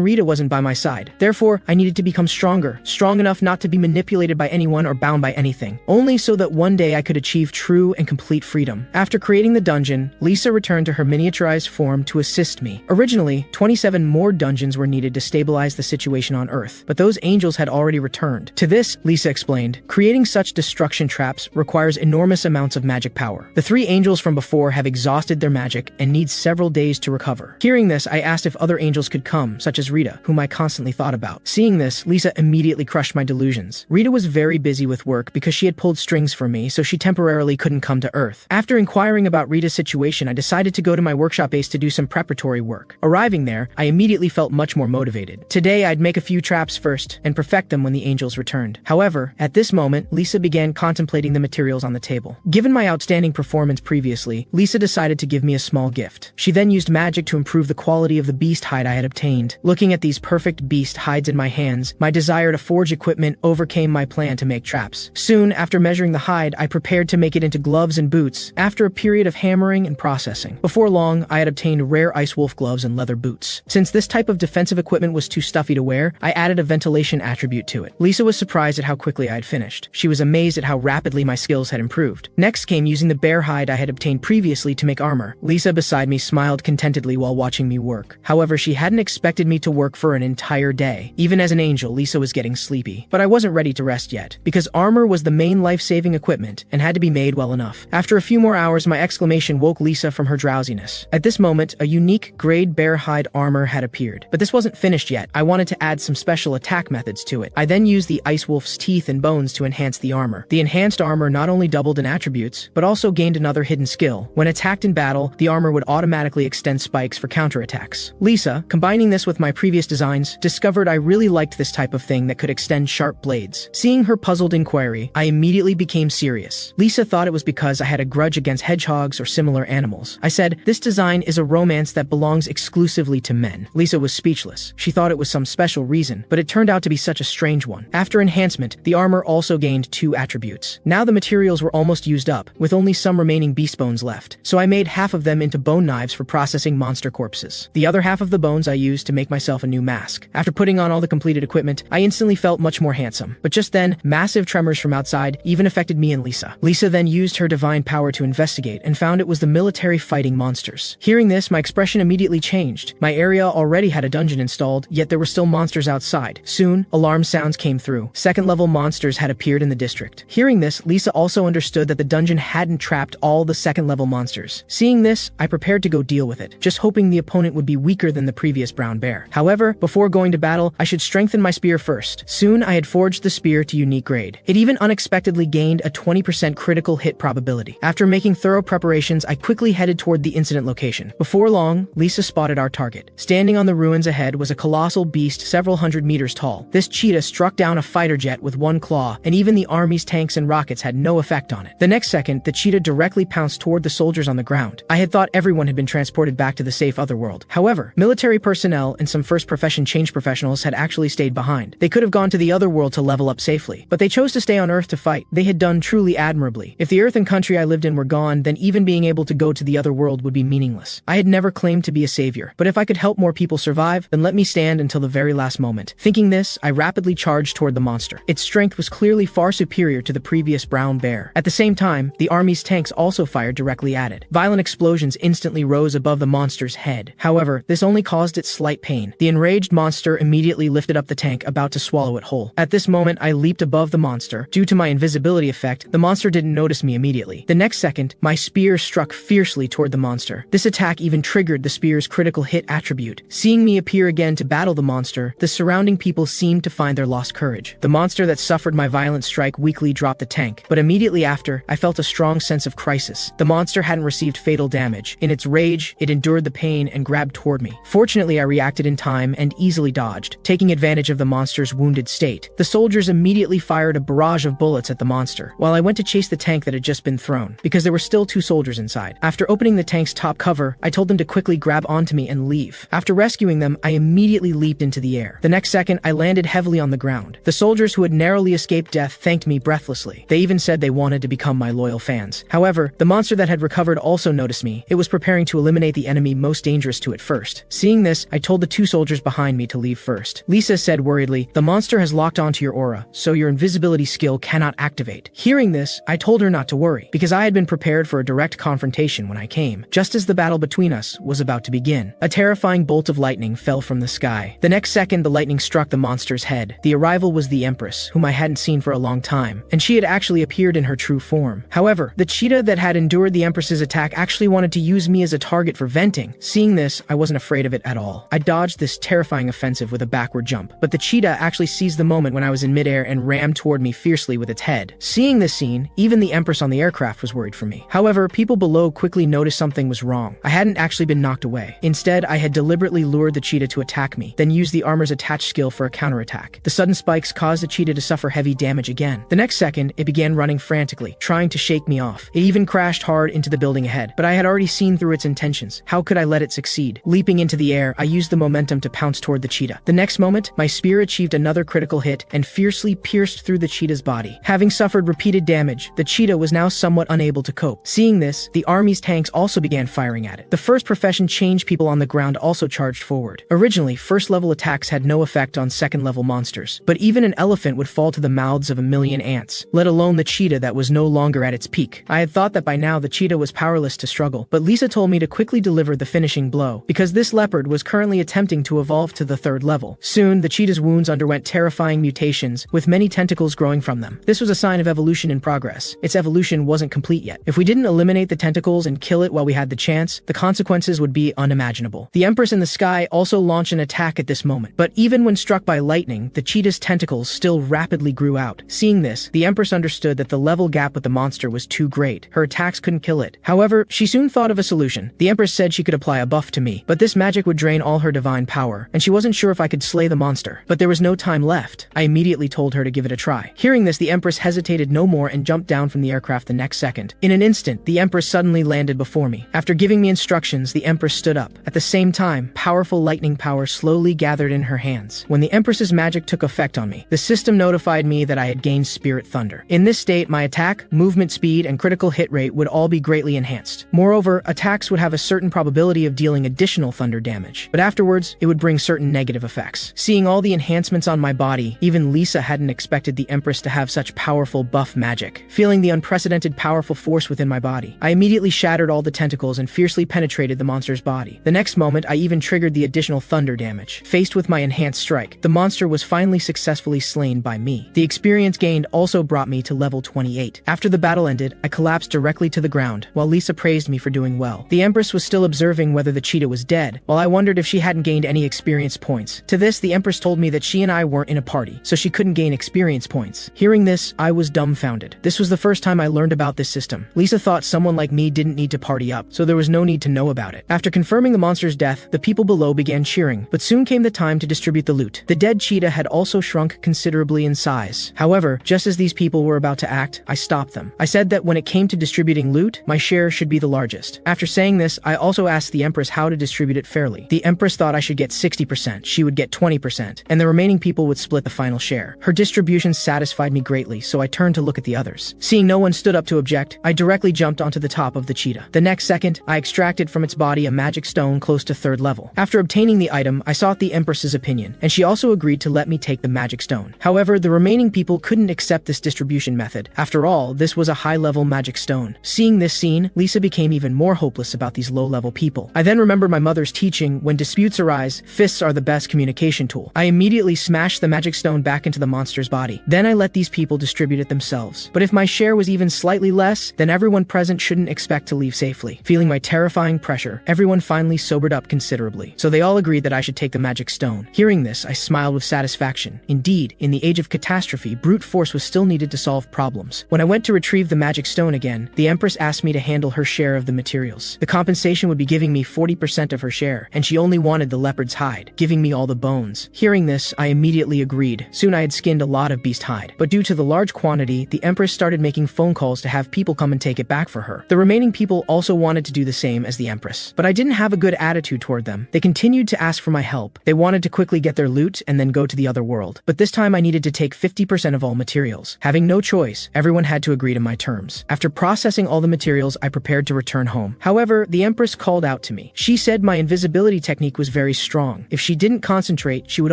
Rita wasn't by my side. Therefore, I needed to become stronger. Strong enough not to be manipulated by anyone or bound by anything. Only so that one day I could achieve true and complete freedom. After creating the dungeon, Lisa returned to her miniaturized form to assist me. Originally, 27 more dungeons were needed to stabilize the situation on Earth, but those angels had already returned. To this, Lisa explained, creating such destruction traps requires enormous amounts of magic power. The 3 angels from before have exhausted their magic and need several days to recover. Hearing this, I asked if other angels could come, such as Rita, whom I constantly thought about. Seeing this, Lisa immediately crushed my delusions. Rita was very busy with work because she had pulled strings for me, so she temporarily couldn't come to Earth. After inquiring about Rita's situation, I decided to go to my workshop base to do some preparatory work. Arriving there, I immediately felt much more motivated. Today, I'd make a few traps first and perfect them when the angels returned. However, at this moment, Lisa began contemplating the materials on the table. Given my outstanding performance previously, Lisa decided to give me a small gift. She then used magic to improve the quality of the beast hide I had obtained. Looking at these perfect beast hides in my hands, my desire to forge equipment overcame my plan to make traps. Soon, after measuring the hide, I prepared to make it into gloves and boots, after a period of hammering and processing. Before long, I had obtained rare ice wolf gloves and leather boots. Since this type of defensive equipment was too stuffy to wear, I added a ventilation attribute to it. Lisa was surprised at how quickly I had finished. She was amazed at how rapidly my skills had improved. Next came using the bear hide I had obtained previously to make armor. Lisa beside me smiled contentedly while watching me work. However, she hadn't expected me to work for an entire day. Even as an angel, Lisa was getting sleepy. But I wasn't ready to rest yet, because armor was the main life-saving equipment and had to be made well enough. After a few more hours, my exclamation woke Lisa from her drowsiness. At this moment, a unique grade bear hide armor had appeared. But this wasn't finished yet. I wanted to add some special attack methods to it. I then used the ice wolf's teeth and bones to enhance the armor. The enhanced armor not only doubled in attributes, but also gained another hidden skill. When attacked in battle, the armor would automatically extend spikes for counterattacks. Lisa, combining this with my previous designs, discovered I really liked this type of thing that could extend sharp blades. Seeing her puzzled inquiry, I immediately became serious. Lisa thought it was because I had a grudge against hedgehogs or similar animals. I said, this design is a romance that belongs exclusively to men. Lisa was speechless. She thought it was some special reason, but it turned out to be such a strange one. After enhancement, the armor also gained 2 attributes. Now the materials were almost used up, with only some remaining beast bones left, so I made half of them into bone knives for processing monster corpses. The other half of the bones I used to make myself a new mask. After putting on all the completed equipment, I instantly felt much more handsome. But just then, massive tremors from outside even affected me and Lisa. Lisa then used her divine power to investigate and found it was the military fighting monsters. Hearing this, my expression immediately changed. My area already had a dungeon installed, yet there were still monsters outside. Soon, alarm sounds came through. Second-level monsters had appeared in the district. Hearing this, Lisa also understood that the dungeon hadn't trapped all the second-level monsters. Seeing this, I prepared to go deal with it, just hoping the opponent would be weaker than the previous brown bear. However, before going to battle, I should strengthen my spear first. Soon, I had forged the spear to unique grade. It even unexpectedly gained a 20% critical hit probability. After making thorough preparations, I quickly headed toward the incident location. Before long, Lisa spotted our target. Standing on the ruins ahead was a colossal beast several hundred meters tall. This cheetah struck down a fighter jet with one claw, and even the army's tanks and rockets had no effect on it. The next second, the cheetah directly pounced toward the soldiers on the ground. I had thought everyone had been transported back to the safe otherworld. However, military personnel and some first profession change professionals had actually stayed behind. They could have gone to the other world to level up safely, but they chose to stay on Earth to fight. They had done truly admirably. If the Earth and country I lived in were gone, then even being able to go to the other world would be meaningless. I had never claimed to be a savior, but if I could help more people survive, then let me stand until the very last moment. Thinking this, I rapidly charged toward the monster. Its strength was clearly far superior to the previous brown bear. At the same time, the army's tanks also fired directly at it. Violent explosions instantly rose above the monster's head. However, this only caused it slight pain. The enraged monster immediately lifted up the tank, about to swallow it whole. At this moment, I leaped above the monster. Due to my invisibility effect, the monster didn't notice me immediately. The next second, my spear struck fiercely toward the monster. This attack even triggered the spear's critical hit attribute. Seeing me appear again to battle the monster, the surrounding people seemed to find their lost courage. The monster that suffered my violent strike weakly dropped the tank, but immediately after, I felt a strong sense of crisis. The monster hadn't received fatal damage. In its rage, it endured the pain and grabbed toward me. Fortunately, I reacted in time and easily dodged, taking advantage of the monster's wounded state. The soldiers immediately fired a barrage of bullets at the monster, while I went to chase the tank that had just been thrown, because there were still 2 soldiers inside. After opening the tank's top cover, I told them to quickly grab onto me and leave. After rescuing them, I immediately leaped into the air. The next second, I landed heavily on the ground. The soldiers who had narrowly escaped death thanked me breathlessly. They even said they wanted to become my loyal fans. However, the monster that had recovered also noticed me. It was preparing to eliminate the enemy most dangerous to it first. Seeing this, I told the two soldiers behind me to leave first. Lisa said worriedly, "The monster has locked onto your aura, so your invisibility skill cannot activate." Hearing this, I told her not to worry, because I had been prepared for a direct confrontation when I came. Just as the battle between us was about to begin, a terrifying bolt of lightning fell from the sky. The next second, the lightning struck the monster's head. The arrival was the Empress, whom I hadn't seen for a long time, and she had actually appeared in her true form. However, the cheetah that had endured the Empress's attack actually wanted to use me as a target for venting. Seeing this, I wasn't afraid of it at all. I dodged this terrifying offensive with a backward jump, but the cheetah actually seized the moment when I was in midair and rammed toward me fiercely with its head. Seeing this scene, even the Empress on the aircraft was worried for me. However, people below quickly noticed something was wrong. I hadn't actually been knocked away. Instead, I had deliberately lured the cheetah to attack me, then used the armor's attached skill for a counterattack. The sudden spikes caused the cheetah to suffer heavy damage again. The next second, it began running frantically, trying to shake me off. It even crashed hard into the building ahead, but I had already seen through its intentions. How could I let it succeed? Leaping into the air, I used the momentum to pounce toward the cheetah. The next moment, my spear achieved another critical hit and fiercely pierced through the cheetah's body. Having suffered repeated damage, the cheetah was now somewhat unable to cope. Seeing this, the army's tanks also began firing at it. The first profession change people on the ground also charged forward. Originally, first-level attacks had no effect on second-level monsters, but even an elephant would fall to the mouths of a million ants, let alone the cheetah that was no longer at its peak. I had thought that by now the cheetah was powerless to struggle, but Lisa told me to quickly deliver the finishing blow, because this leopard was currently attempting to evolve to the third level. Soon, the cheetah's wounds underwent terrifying mutations, with many tentacles growing from them. This was a sign of evolution in progress. Its evolution wasn't complete yet. If we didn't eliminate the tentacles and kill it while we had the chance, the consequences would be unimaginable. The Empress in the sky also launched an attack at this moment, but even when struck by lightning, the cheetah's tentacles still rapidly grew out. Seeing this, the Empress understood that the level gap with the monster was too great. Her attacks couldn't kill it. However, she soon thought of a solution. The Empress said she could apply a buff to me, but this magic would drain all her divine power, and she wasn't sure if I could slay the monster. But there was no time left. I immediately told her to give it a try. Hearing this, the Empress hesitated no more and jumped down from the aircraft the next second. In an instant, the Empress suddenly landed before me. After giving me instructions, the Empress stood up. At the same time, powerful lightning power slowly gathered in her hands. When the Empress's magic took effect on me, the system notified me that I had gained Spirit Thunder. In this state, my attack, movement speed, and critical hit rate would all be greatly enhanced. Moreover, attacks would have a certain probability of dealing additional thunder damage, but afterwards, it would bring certain negative effects. Seeing all the enhancements on my body, even Lisa hadn't expected the Empress to have such powerful buff magic. Feeling the unprecedented powerful force within my body, I immediately shattered all the tentacles and fiercely penetrated the monster's body. The next moment, I even triggered the additional thunder damage. Faced with my enhanced strike, the monster was finally successfully slain by me. The experience gained also brought me to level 28. After the battle ended, I collapsed directly to the ground, while Lisa praised me for doing well. The Empress was still observing whether the cheetah was dead, while I wondered if she hadn't gained any experience points. To this, the Empress told me that she and I weren't in a party, so she couldn't gain experience points. Hearing this, I was dumbfounded. This was the first time I learned about this system. Lisa thought someone like me didn't need to party up, so there was no need to know about it. After confirming the monster's death, the people below began cheering, but soon came the time to distribute the loot. The dead cheetah had also shrunk considerably in size. However, just as these people were about to act, I stopped them. I said that when it came to distributing loot, my share should be the largest. After saying this, I also asked the Empress how to distribute it fairly. The Empress thought I should get 60%, she would get 20%, and the remaining people would split the final share. Her distribution satisfied me greatly, so I turned to look at the others. Seeing no one stood up to object, I directly jumped onto the top of the cheetah. The next second, I extracted from its body a magic stone close to third level. After obtaining the item, I sought the Empress's opinion, and she also agreed to let me take the magic stone. However, the remaining people couldn't accept this distribution method. After all, this was a high-level magic stone. Seeing this scene, Lisa became even more hopeless about these low-level people. I then remembered my mother's teaching, when disputes arise, fists are the best communication tool. I immediately smashed the magic stone back into the monster's body. Then I let these people distribute it themselves. But if my share was even slightly less, then everyone present shouldn't expect to leave safely. Feeling my terrifying pressure, everyone finally sobered up considerably. So they all agreed that I should take the magic stone. Hearing this, I smiled with satisfaction. Indeed, in the age of catastrophe, brute force was still needed to solve problems. When I went to retrieve the magic stone again, the Empress asked me to handle her share of the materials. The compensation would be giving me 40% of her share, and she only wanted the leopard's hide, giving me all the bones. Hearing this, I immediately agreed. Soon I had skinned a lot of beast hide, but due to the large quantity, the Empress started making phone calls to have people come and take it back for her. The remaining people also wanted to do the same as the Empress, but I didn't have a good attitude toward them. They continued to ask for my help. They wanted to quickly get their loot and then go to the other world, but this time I needed to take 50% of of all materials. Having no choice, everyone had to agree to my terms. After processing all the materials, I prepared to return home. However, the Empress called out to me. She said my invisibility technique was very strong. If she didn't concentrate, she would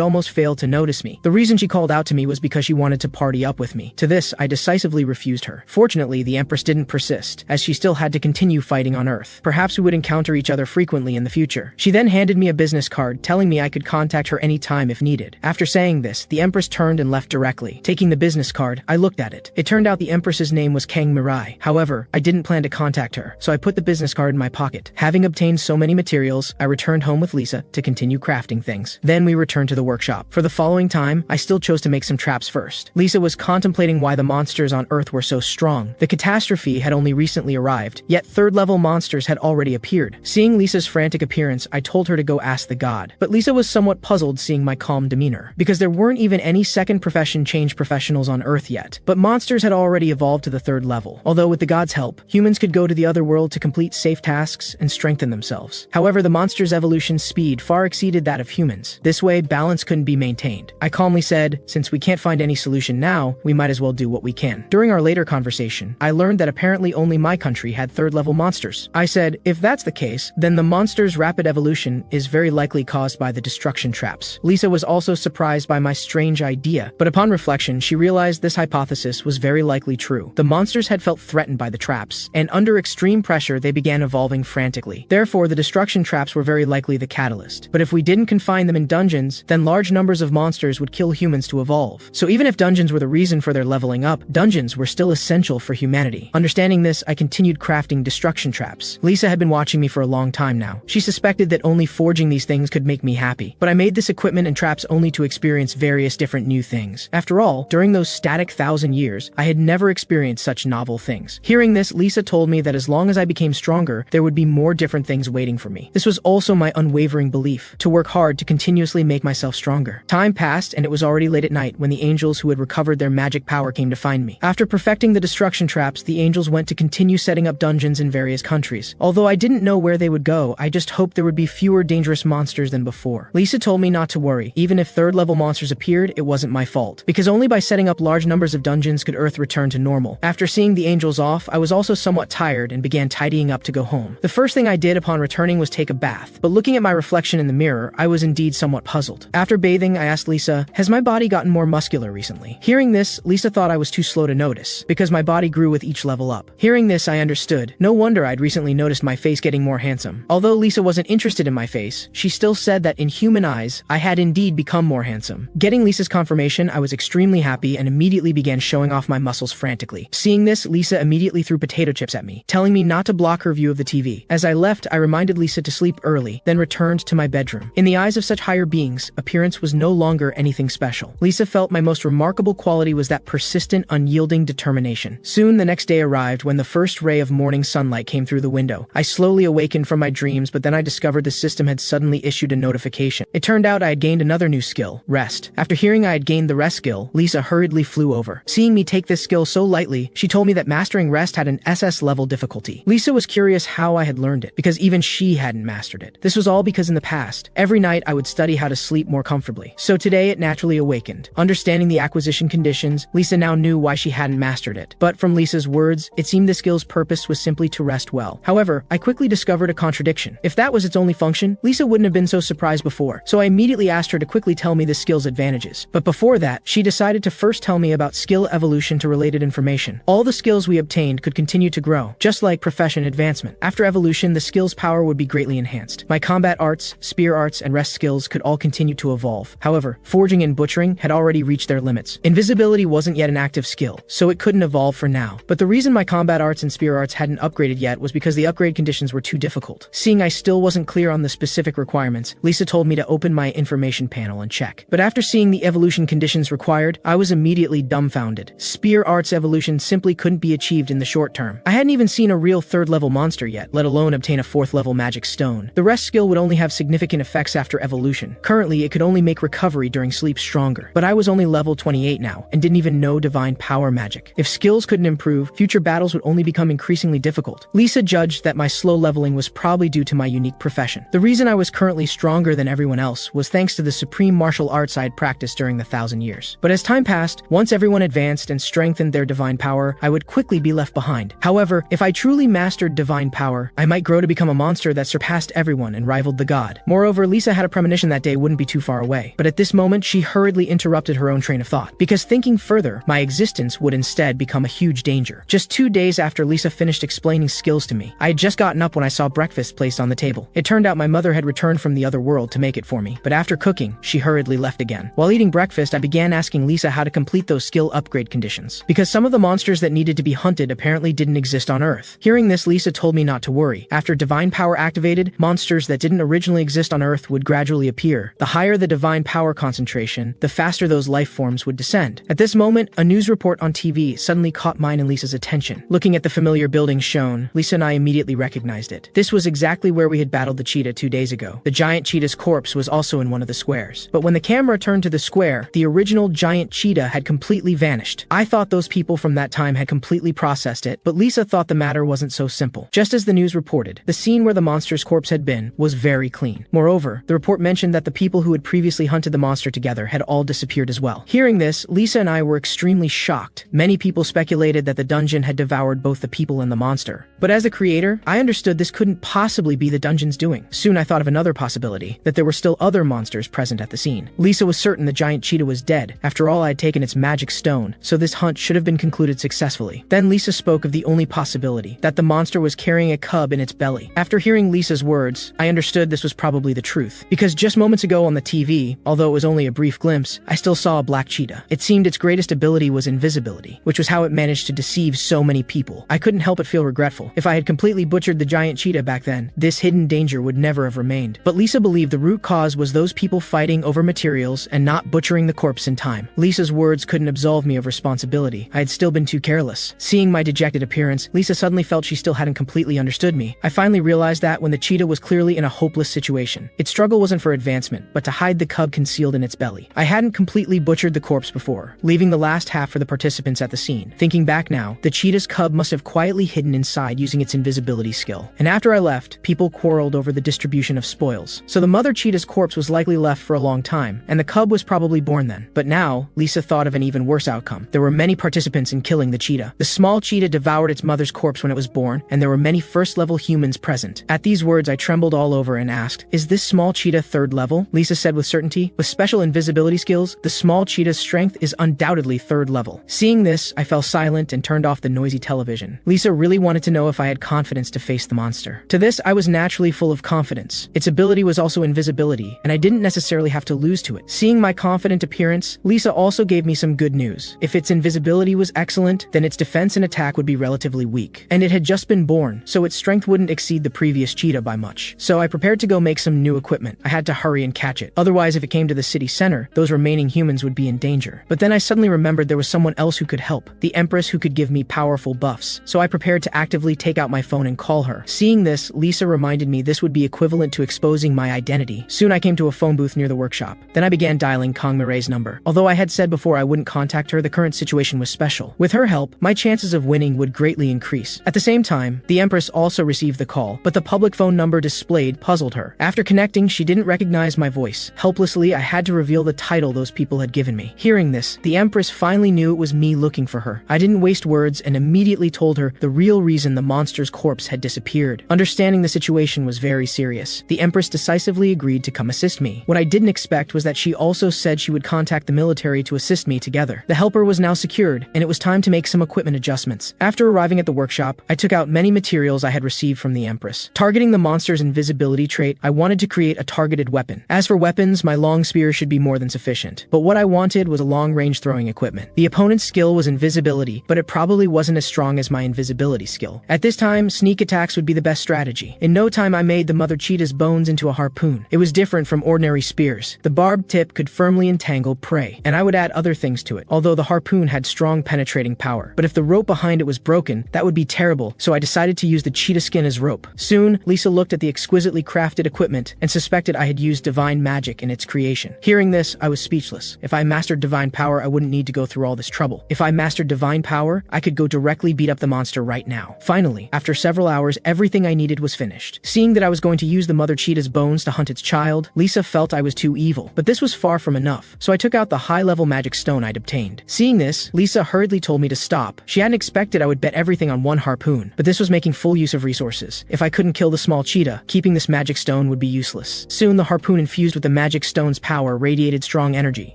almost fail to notice me. The reason she called out to me was because she wanted to party up with me. To this, I decisively refused her. Fortunately, the Empress didn't persist, as she still had to continue fighting on Earth. Perhaps we would encounter each other frequently in the future. She then handed me a business card, telling me I could contact her anytime if needed. After saying this, the Empress turned and left directly. Taking the business card, I looked at it. It turned out the Empress's name was Kang Mirai. However, I didn't plan to contact her, so I put the business card in my pocket. Having obtained so many materials, I returned home with Lisa to continue crafting things. Then we returned to the workshop. For the following time, I still chose to make some traps first. Lisa was contemplating why the monsters on Earth were so strong. The catastrophe had only recently arrived, yet third-level monsters had already appeared. Seeing Lisa's frantic appearance, I told her to go ask the god. But Lisa was somewhat puzzled seeing my calm demeanor, because there weren't even any second profession change professionals on Earth yet. But monsters had already evolved to the third level. Although with the god's help, humans could go to the other world to complete safe tasks and strengthen themselves. However, the monster's evolution speed far exceeded that of humans. This way, balance couldn't be maintained. I calmly said, since we can't find any solution now, we might as well do what we can. During our later conversation, I learned that apparently only my country had third-level monsters. I said, if that's the case, then the monster's rapid evolution is very likely caused by the destruction traps. Lisa was also surprised by my strange idea, but upon reflection, she realized this hypothesis was very likely true. The monsters had felt threatened by the traps, and under extreme pressure, they began evolving frantically. Therefore, the destruction traps were very likely the catalyst. But if we didn't confine them in dungeons, then large numbers of monsters would kill humans to evolve. So even if dungeons were the reason for their leveling up, dungeons were still essential for humanity. Understanding this, I continued crafting destruction traps. Lisa had been watching me for a long time now. She suspected that only forging these things could make me happy. But I made this equipment and traps only to experience various different new things. After all, during those static 1,000 years, I had never experienced such novel things. Hearing this, Lisa told me that as long as I became stronger, there would be more different things waiting for me. This was also my unwavering belief, to work hard to continuously make myself stronger. Time passed, and it was already late at night when the angels who had recovered their magic power came to find me. After perfecting the destruction traps, the angels went to continue setting up dungeons in various countries. Although I didn't know where they would go, I just hoped there would be fewer dangerous monsters than before. Lisa told me not to worry. Even if third-level monsters appeared, it wasn't my fault, because only by setting up large numbers of dungeons could Earth return to normal. After seeing the angels off, I was also somewhat tired and began tidying up to go home. The first thing I did upon returning was take a bath, but looking at my reflection in the mirror, I was indeed somewhat puzzled. After bathing, I asked Lisa, has my body gotten more muscular recently? Hearing this, Lisa thought I was too slow to notice, because my body grew with each level up. Hearing this, I understood. No wonder I'd recently noticed my face getting more handsome. Although Lisa wasn't interested in my face, she still said that in human eyes, I had indeed become more handsome. Getting Lisa's confirmation, I was extremely happy and immediately began showing off my muscles frantically. Seeing this, Lisa immediately threw potato chips at me, telling me not to block her view of the TV. As I left, I reminded Lisa to sleep early, then returned to my bedroom. In the eyes of such higher beings, appearance was no longer anything special. Lisa felt my most remarkable quality was that persistent, unyielding determination. Soon the next day arrived when the first ray of morning sunlight came through the window. I slowly awakened from my dreams, but then I discovered the system had suddenly issued a notification. It turned out I had gained another new skill, rest. After hearing I had gained the rest skill, Lisa hurriedly flew over. Seeing me take this skill so lightly, she told me that mastering rest had an SS level difficulty. Lisa was curious how I had learned it, because even she hadn't mastered it. This was all because in the past, every night I would study how to sleep more comfortably. So today it naturally awakened. Understanding the acquisition conditions, Lisa now knew why she hadn't mastered it. But from Lisa's words, it seemed the skill's purpose was simply to rest well. However, I quickly discovered a contradiction. If that was its only function, Lisa wouldn't have been so surprised before. So I immediately asked her to quickly tell me the skill's advantages. But before that, she decided to first tell me about skill evolution to related information. All the skills we obtained could continue to grow, just like profession advancement. After evolution, the skill's power would be greatly enhanced. My combat arts, spear arts, and rest skills could all continue to evolve. However, forging and butchering had already reached their limits. Invisibility wasn't yet an active skill, so it couldn't evolve for now. But the reason my combat arts and spear arts hadn't upgraded yet was because the upgrade conditions were too difficult. Seeing I still wasn't clear on the specific requirements, Lisa told me to open my information panel and check. But after seeing the evolution conditions required, I was immediately dumbfounded. Spear arts evolution simply couldn't be achieved in the short term. I hadn't even seen a real third-level monster yet, let alone obtain a fourth-level magic stone. The rest skill would only have significant effects after evolution. Currently, it could only make recovery during sleep stronger. But I was only level 28 now, and didn't even know divine power magic. If skills couldn't improve, future battles would only become increasingly difficult. Lisa judged that my slow leveling was probably due to my unique profession. The reason I was currently stronger than everyone else was thanks to the supreme martial arts I had practiced during the 1,000 years. But as time passed, past, once everyone advanced and strengthened their divine power, I would quickly be left behind. However, if I truly mastered divine power, I might grow to become a monster that surpassed everyone and rivaled the god. Moreover, Lisa had a premonition that day wouldn't be too far away. But at this moment, she hurriedly interrupted her own train of thought. Because thinking further, my existence would instead become a huge danger. Just 2 days after Lisa finished explaining skills to me, I had just gotten up when I saw breakfast placed on the table. It turned out my mother had returned from the other world to make it for me. But after cooking, she hurriedly left again. While eating breakfast, I began asking Lisa how to complete those skill upgrade conditions. Because some of the monsters that needed to be hunted apparently didn't exist on Earth. Hearing this, Lisa told me not to worry. After divine power activated, monsters that didn't originally exist on Earth would gradually appear. The higher the divine power concentration, the faster those life forms would descend. At this moment, a news report on TV suddenly caught mine and Lisa's attention. Looking at the familiar building shown, Lisa and I immediately recognized it. This was exactly where we had battled the cheetah 2 days ago. The giant cheetah's corpse was also in one of the squares. But when the camera turned to the square, the original giant cheetah had completely vanished. I thought those people from that time had completely processed it, but Lisa thought the matter wasn't so simple. Just as the news reported, the scene where the monster's corpse had been was very clean. Moreover, the report mentioned that the people who had previously hunted the monster together had all disappeared as well. Hearing this, Lisa and I were extremely shocked. Many people speculated that the dungeon had devoured both the people and the monster. But as the creator, I understood this couldn't possibly be the dungeon's doing. Soon I thought of another possibility, that there were still other monsters present at the scene. Lisa was certain the giant cheetah was dead. After all, I had taken its magic stone, so this hunt should have been concluded successfully. Then Lisa spoke of the only possibility, that the monster was carrying a cub in its belly. After hearing Lisa's words, I understood this was probably the truth. Because just moments ago on the TV, although it was only a brief glimpse, I still saw a black cheetah. It seemed its greatest ability was invisibility, which was how it managed to deceive so many people. I couldn't help but feel regretful. If I had completely butchered the giant cheetah back then, this hidden danger would never have remained. But Lisa believed the root cause was those people fighting over materials and not butchering the corpse in time. Lisa's words couldn't absolve me of responsibility. I had still been too careless. Seeing my dejected appearance, Lisa suddenly felt she still hadn't completely understood me. I finally realized that when the cheetah was clearly in a hopeless situation. Its struggle wasn't for advancement, but to hide the cub concealed in its belly. I hadn't completely butchered the corpse before, leaving the last half for the participants at the scene. Thinking back now, the cheetah's cub must have quietly hidden inside using its invisibility skill. And after I left, people quarreled over the distribution of spoils. So the mother cheetah's corpse was likely left for a long time, and the cub was probably born then. But now, Lisa thought of an even worse outcome. There were many participants in killing the cheetah. The small cheetah devoured its mother's corpse when it was born, and there were many first-level humans present. At these words, I trembled all over and asked, "Is this small cheetah third level?" Lisa said with certainty, "With special invisibility skills, the small cheetah's strength is undoubtedly third level." Seeing this, I fell silent and turned off the noisy television. Lisa really wanted to know if I had confidence to face the monster. To this, I was naturally full of confidence. Its ability was also invisibility, and I didn't necessarily have to lose to it. Seeing my confident appearance, Lisa also gave me some good news. If its invisibility was excellent, then its defense and attack would be relatively weak. And it had just been born, so its strength wouldn't exceed the previous cheetah by much. So I prepared to go make some new equipment. I had to hurry and catch it. Otherwise, if it came to the city center, those remaining humans would be in danger. But then I suddenly remembered there was someone else who could help, the Empress, who could give me powerful buffs. So I prepared to actively take out my phone and call her. Seeing this, Lisa reminded me this would be equivalent to exposing my identity. Soon I came to a phone booth near the workshop. Then I began dialing Kong Mirai's number. Although I had said before I wouldn't contact her, the current situation was special. With her help, my chances of winning would greatly increase. At the same time, the Empress also received the call, but the public phone number displayed puzzled her. After connecting, she didn't recognize my voice. Helplessly, I had to reveal the title those people had given me. Hearing this, the Empress finally knew it was me looking for her. I didn't waste words and immediately told her the real reason the monster's corpse had disappeared. Understanding the situation was very serious, the Empress decisively agreed to come assist me. What I didn't expect was that she also said she would contact the military to assist me together. The helper was now secured, and it was time to make some equipment adjustments. After arriving at the workshop, I took out many materials I had received from the Empress. Targeting the monster's invisibility trait, I wanted to create a targeted weapon. As for weapons, my long spear should be more than sufficient. But what I wanted was a long-range throwing equipment. The opponent's skill was invisibility, but it probably wasn't as strong as my invisibility skill. At this time, sneak attacks would be the best strategy. In no time, I made the mother cheetah's bones into a harpoon. It was different from ordinary spears. The barbed tip could firmly entangle prey, and I would add other things to it, although the harpoon had strong penetrating power. But if the rope behind it was broken, that would be terrible, so I decided to use the cheetah skin as rope. Soon, Lisa looked at the exquisitely crafted equipment and suspected I had used divine magic in its creation. Hearing this, I was speechless. If I mastered divine power, I wouldn't need to go through all this trouble. If I mastered divine power, I could go directly beat up the monster right now. Finally, after several hours, everything I needed was finished. Seeing that I was going to use the mother cheetah's bones to hunt its child, Lisa felt I was too evil. But this was far from enough, so I took out the high-level magic magic stone I'd obtained. Seeing this, Lisa hurriedly told me to stop. She hadn't expected I would bet everything on one harpoon, but this was making full use of resources. If I couldn't kill the small cheetah, keeping this magic stone would be useless. Soon the harpoon infused with the magic stone's power radiated strong energy.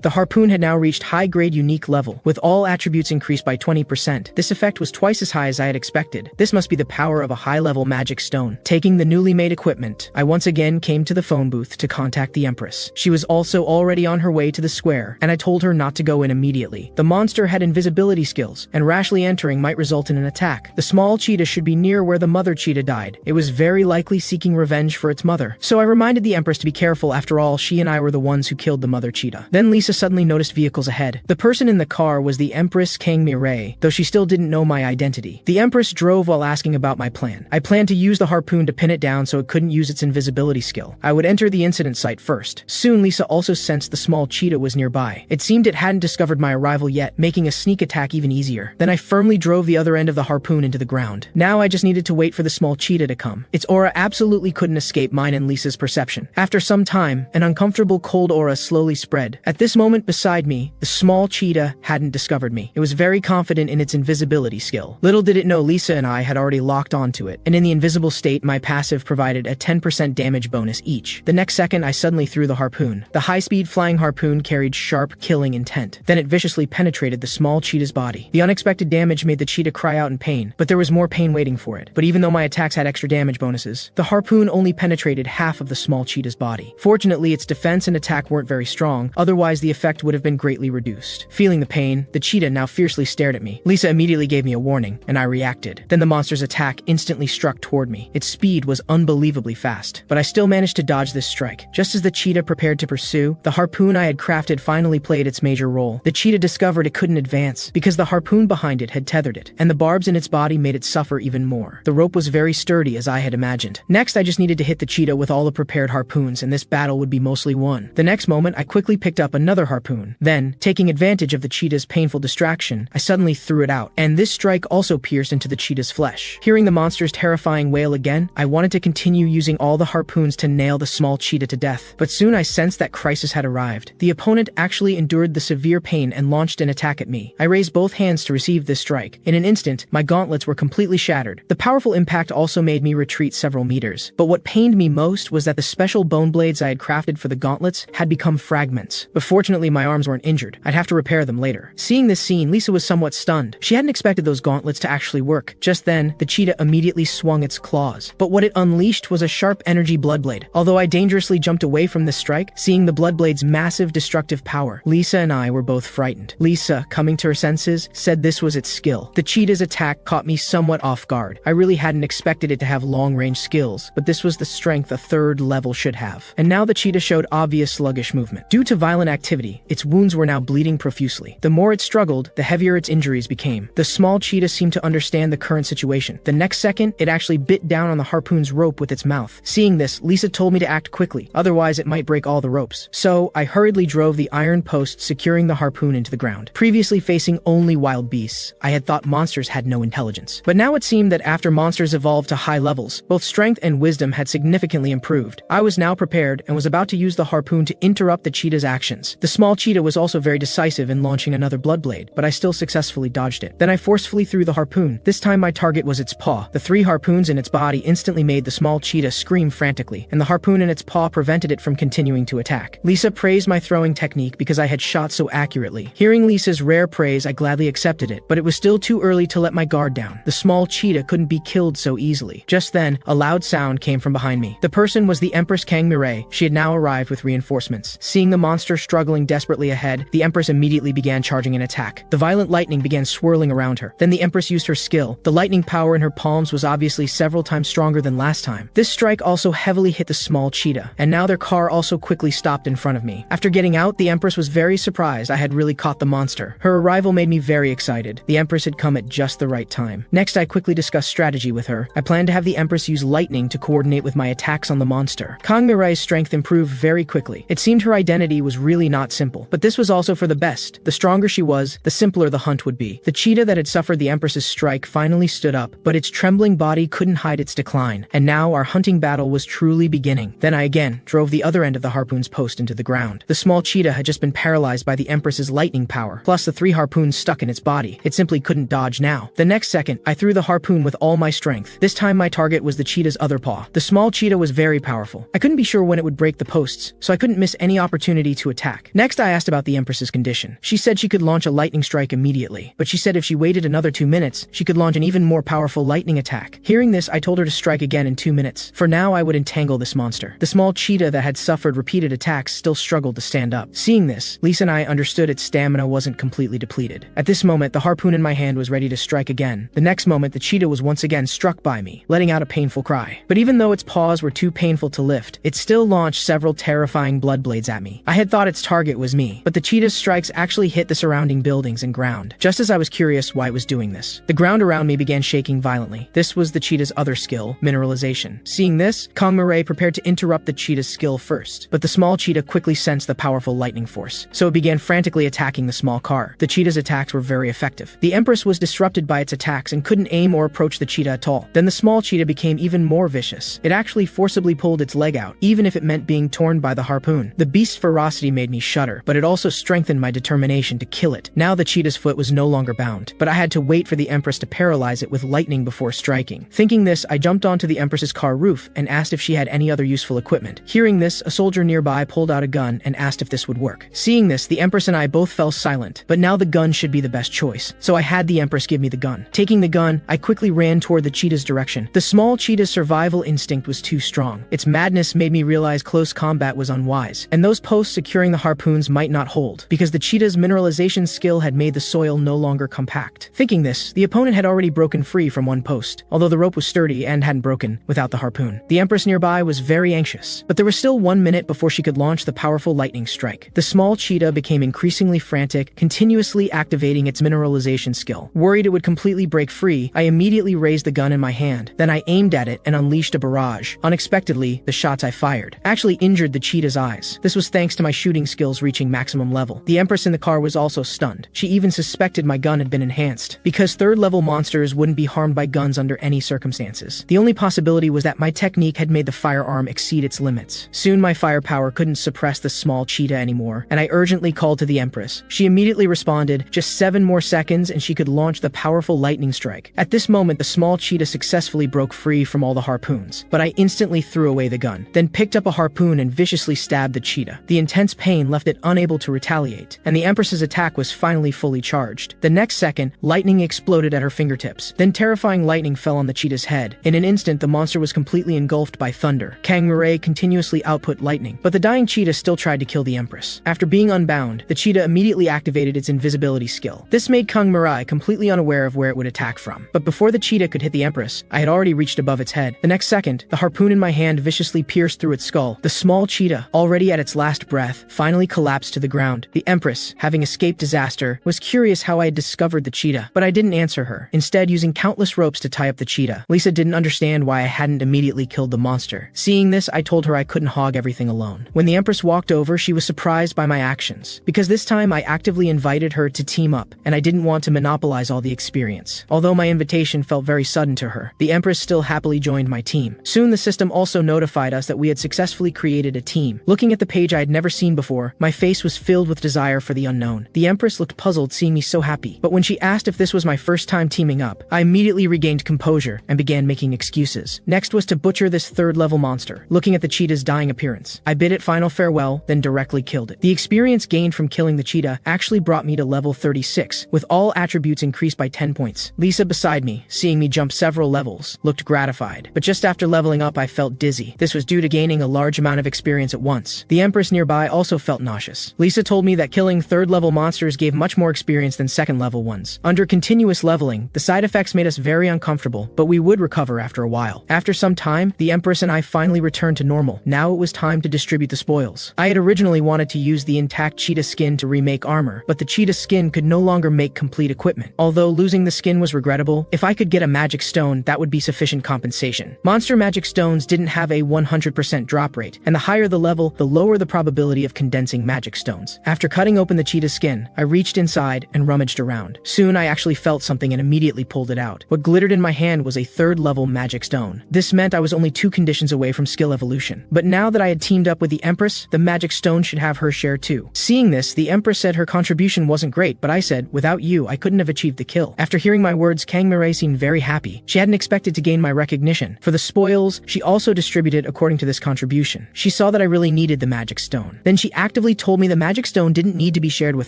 The harpoon had now reached high-grade unique level, with all attributes increased by 20%. This effect was twice as high as I had expected. This must be the power of a high-level magic stone. Taking the newly made equipment, I once again came to the phone booth to contact the Empress. She was also already on her way to the square, and I told her not to go in immediately. The monster had invisibility skills, and rashly entering might result in an attack. The small cheetah should be near where the mother cheetah died. It was very likely seeking revenge for its mother. So I reminded the Empress to be careful. After all, she and I were the ones who killed the mother cheetah. Then Lisa suddenly noticed vehicles ahead. The person in the car was the Empress Kang Mirai, though she still didn't know my identity. The Empress drove while asking about my plan. I planned to use the harpoon to pin it down so it couldn't use its invisibility skill. I would enter the incident site first. Soon Lisa also sensed the small cheetah was nearby. It seemed it hadn't discovered my arrival yet, making a sneak attack even easier. Then I firmly drove the other end of the harpoon into the ground. Now I just needed to wait for the small cheetah to come. Its aura absolutely couldn't escape mine and Lisa's perception. After some time, an uncomfortable cold aura slowly spread. At this moment beside me, the small cheetah hadn't discovered me. It was very confident in its invisibility skill. Little did it know Lisa and I had already locked onto it, and in the invisible state, my passive provided a 10% damage bonus each. The next second, I suddenly threw the harpoon. The high-speed flying harpoon carried sharp, killing intent. Then it viciously penetrated the small cheetah's body. The unexpected damage made the cheetah cry out in pain, but there was more pain waiting for it. But even though my attacks had extra damage bonuses, the harpoon only penetrated half of the small cheetah's body. Fortunately, its defense and attack weren't very strong, otherwise the effect would have been greatly reduced. Feeling the pain, the cheetah now fiercely stared at me. Lisa immediately gave me a warning, and I reacted. Then the monster's attack instantly struck toward me. Its speed was unbelievably fast, but I still managed to dodge this strike. Just as the cheetah prepared to pursue, the harpoon I had crafted finally played its major role. The cheetah discovered it couldn't advance, because the harpoon behind it had tethered it, and the barbs in its body made it suffer even more. The rope was very sturdy as I had imagined. Next, I just needed to hit the cheetah with all the prepared harpoons, and this battle would be mostly won. The next moment, I quickly picked up another harpoon. Then, taking advantage of the cheetah's painful distraction, I suddenly threw it out, and this strike also pierced into the cheetah's flesh. Hearing the monster's terrifying wail again, I wanted to continue using all the harpoons to nail the small cheetah to death. But soon I sensed that crisis had arrived. The opponent actually endured the severe pain and launched an attack at me. I raised both hands to receive this strike. In an instant, my gauntlets were completely shattered. The powerful impact also made me retreat several meters. But what pained me most was that the special bone blades I had crafted for the gauntlets had become fragments. But fortunately, my arms weren't injured. I'd have to repair them later. Seeing this scene, Lisa was somewhat stunned. She hadn't expected those gauntlets to actually work. Just then, the cheetah immediately swung its claws. But what it unleashed was a sharp energy bloodblade. Although I dangerously jumped away from this strike, seeing the bloodblade's massive destructive power, Lisa and I were both frightened. Lisa, coming to her senses, said this was its skill. The cheetah's attack caught me somewhat off guard. I really hadn't expected it to have long-range skills, but this was the strength a third level should have. And now the cheetah showed obvious sluggish movement. Due to violent activity, its wounds were now bleeding profusely. The more it struggled, the heavier its injuries became. The small cheetah seemed to understand the current situation. The next second, it actually bit down on the harpoon's rope with its mouth. Seeing this, Lisa told me to act quickly, otherwise it might break all the ropes. So, I hurriedly drove the iron post securing the harpoon into the ground. Previously facing only wild beasts, I had thought monsters had no intelligence. But now it seemed that after monsters evolved to high levels, both strength and wisdom had significantly improved. I was now prepared and was about to use the harpoon to interrupt the cheetah's actions. The small cheetah was also very decisive in launching another blood blade, but I still successfully dodged it. Then I forcefully threw the harpoon. This time my target was its paw. The 3 harpoons in its body instantly made the small cheetah scream frantically, and the harpoon in its paw prevented it from continuing to attack. Lisa praised my throwing technique because I had shot so accurately. Hearing Lisa's rare praise, I gladly accepted it, but it was still too early to let my guard down. The small cheetah couldn't be killed so easily. Just then, a loud sound came from behind me. The person was the Empress Kang Mirai. She had now arrived with reinforcements. Seeing the monster struggling desperately ahead, the Empress immediately began charging an attack. The violent lightning began swirling around her. Then the Empress used her skill. The lightning power in her palms was obviously several times stronger than last time. This strike also heavily hit the small cheetah, and now their car also quickly stopped in front of me. After getting out, the Empress was very surprised I had really caught the monster. Her arrival made me very excited. The Empress had come at just the right time. Next, I quickly discussed strategy with her. I planned to have the Empress use lightning to coordinate with my attacks on the monster. Kang Mirai's strength improved very quickly. It seemed her identity was really not simple, but this was also for the best. The stronger she was, the simpler the hunt would be. The cheetah that had suffered the Empress's strike finally stood up, but its trembling body couldn't hide its decline, and now our hunting battle was truly beginning. Then I again drove the other end of the harpoon's post into the ground. The small cheetah had just been paralyzed by the Empress's lightning power, plus the 3 harpoons stuck in its body. It simply couldn't dodge now. The next second, I threw the harpoon with all my strength. This time my target was the cheetah's other paw. The small cheetah was very powerful. I couldn't be sure when it would break the posts, so I couldn't miss any opportunity to attack. Next, I asked about the Empress's condition. She said she could launch a lightning strike immediately, but she said if she waited another 2 minutes, she could launch an even more powerful lightning attack. Hearing this, I told her to strike again in 2 minutes. For now, I would entangle this monster. The small cheetah that had suffered repeated attacks still struggled to stand up. Seeing this, Lisa and I understood its stamina wasn't completely depleted. At this moment, the harpoon in my hand was ready to strike again. The next moment, the cheetah was once again struck by me, letting out a painful cry. But even though its paws were too painful to lift, it still launched several terrifying blood blades at me. I had thought its target was me, but the cheetah's strikes actually hit the surrounding buildings and ground, just as I was curious why it was doing this. The ground around me began shaking violently. This was the cheetah's other skill, mineralization. Seeing this, Kong Mirai prepared to interrupt the cheetah's skill first, but the small cheetah quickly sensed the powerful lightning force, so it began frantically attacking the small car. The cheetah's attacks were very effective. The Empress was disrupted by its attacks and couldn't aim or approach the cheetah at all. Then the small cheetah became even more vicious. It actually forcibly pulled its leg out, even if it meant being torn by the harpoon. The beast's ferocity made me shudder, but it also strengthened my determination to kill it. Now the cheetah's foot was no longer bound, but I had to wait for the Empress to paralyze it with lightning before striking. Thinking this, I jumped onto the Empress's car roof and asked if she had any other useful equipment. Hearing this, a soldier nearby pulled out a gun and asked if this would work. Seeing this, the Empress and I both fell silent, but now the gun should be the best choice, so I had the Empress give me the gun. Taking the gun, I quickly ran toward the cheetah's direction. The small cheetah's survival instinct was too strong. Its madness made me realize close combat was unwise, and those posts securing the harpoons might not hold, because the cheetah's mineralization skill had made the soil no longer compact. Thinking this, the opponent had already broken free from one post, although the rope was sturdy and hadn't broken without the harpoon. The Empress nearby was very anxious, but there was still 1 minute before she could launch the powerful lightning strike. The small cheetah became increasingly frantic, continuously activating its mineralization skill. Worried it would completely break free, I immediately raised the gun in my hand. Then I aimed at it and unleashed a barrage. Unexpectedly, the shots I fired actually injured the cheetah's eyes. This was thanks to my shooting skills reaching maximum level. The Empress in the car was also stunned. She even suspected my gun had been enhanced, because third-level monsters wouldn't be harmed by guns under any circumstances. The only possibility was that my technique had made the firearm exceed its limits. Soon my firepower couldn't suppress the small cheetah anymore, and I urgently called to the Empress. She immediately responded, just 7 more seconds and she could launch the powerful lightning strike. At this moment, the small cheetah successfully broke free from all the harpoons, but I instantly threw away the gun, then picked up a harpoon and viciously stabbed the cheetah. The intense pain left it unable to retaliate, and the Empress's attack was finally fully charged. The next second, lightning exploded at her fingertips. Then terrifying lightning fell on the cheetah's head. In an instant, the monster was completely engulfed by thunder. Kang Mirai continuously output lightning, but the dying cheetah still tried to kill the Empress. After being unbound, the cheetah immediately activated its invisibility skill. This made Kang Mirai completely unaware of where it would attack from. But before the cheetah could hit the Empress, I had already reached above its head. The next second, the harpoon in my hand viciously pierced through its skull. The small cheetah, already at its last breath, finally collapsed to the ground. The Empress, having escaped disaster, was curious how I had discovered the cheetah, but I didn't answer her, instead using countless ropes to tie up the cheetah. Lisa didn't understand why I hadn't immediately killed the monster. Seeing this, I told her I couldn't hog everything alone. When the Empress walked over, she was surprised by my actions, because this time I actively invited her to team up, and I didn't want to monopolize all the experience. Although my invitation felt very sudden to her, the Empress still happily joined my team. Soon the system also notified us that we had successfully created a team. Looking at the page I had never seen before, my face was filled with desire for the unknown. The Empress looked puzzled seeing me so happy, but when she asked if this was my first time teaming up, I immediately regained composure and began making excuses. Next was to butcher this third-level monster. Looking at the cheetah's dying appearance, I bid it final farewell, then directly killed it. The experience gained from killing the cheetah actually brought me to level 36, with all attributes increased by 10 points. Lisa beside me, seeing me jump several levels, looked gratified, but just after leveling up I felt dizzy. This was due to gaining a large amount of experience at once. The Empress nearby also felt nauseous. Lisa told me that killing third-level monsters gave much more experience than second-level ones. Under continuous leveling, the side effects made us very uncomfortable, but we would recover after a while. After some time, the Empress and I finally returned to normal. Now it was time to distribute the spoils. I had originally wanted to use the intact cheetah skin to remake armor, but the cheetah skin could no longer make complete equipment. Although losing the skin was regrettable, if I could get a magic stone, that would be sufficient compensation. Monster magic stones didn't have a 100% drop rate, and the higher the level, the lower the probability of condensing magic stones. After cutting open the cheetah skin, I reached inside and rummaged around. Soon I actually felt something and immediately pulled it out. What glittered in my hand was a third-level magic stone. This meant I was only 2 conditions away from skill evolution. But now that I had teamed up with the Empress, the magic stone should have her share too. Seeing Seeing this, the Empress said her contribution wasn't great, but I said, without you, I couldn't have achieved the kill. After hearing my words, Kang Mirai seemed very happy. She hadn't expected to gain my recognition. For the spoils, she also distributed according to this contribution. She saw that I really needed the magic stone. Then she actively told me the magic stone didn't need to be shared with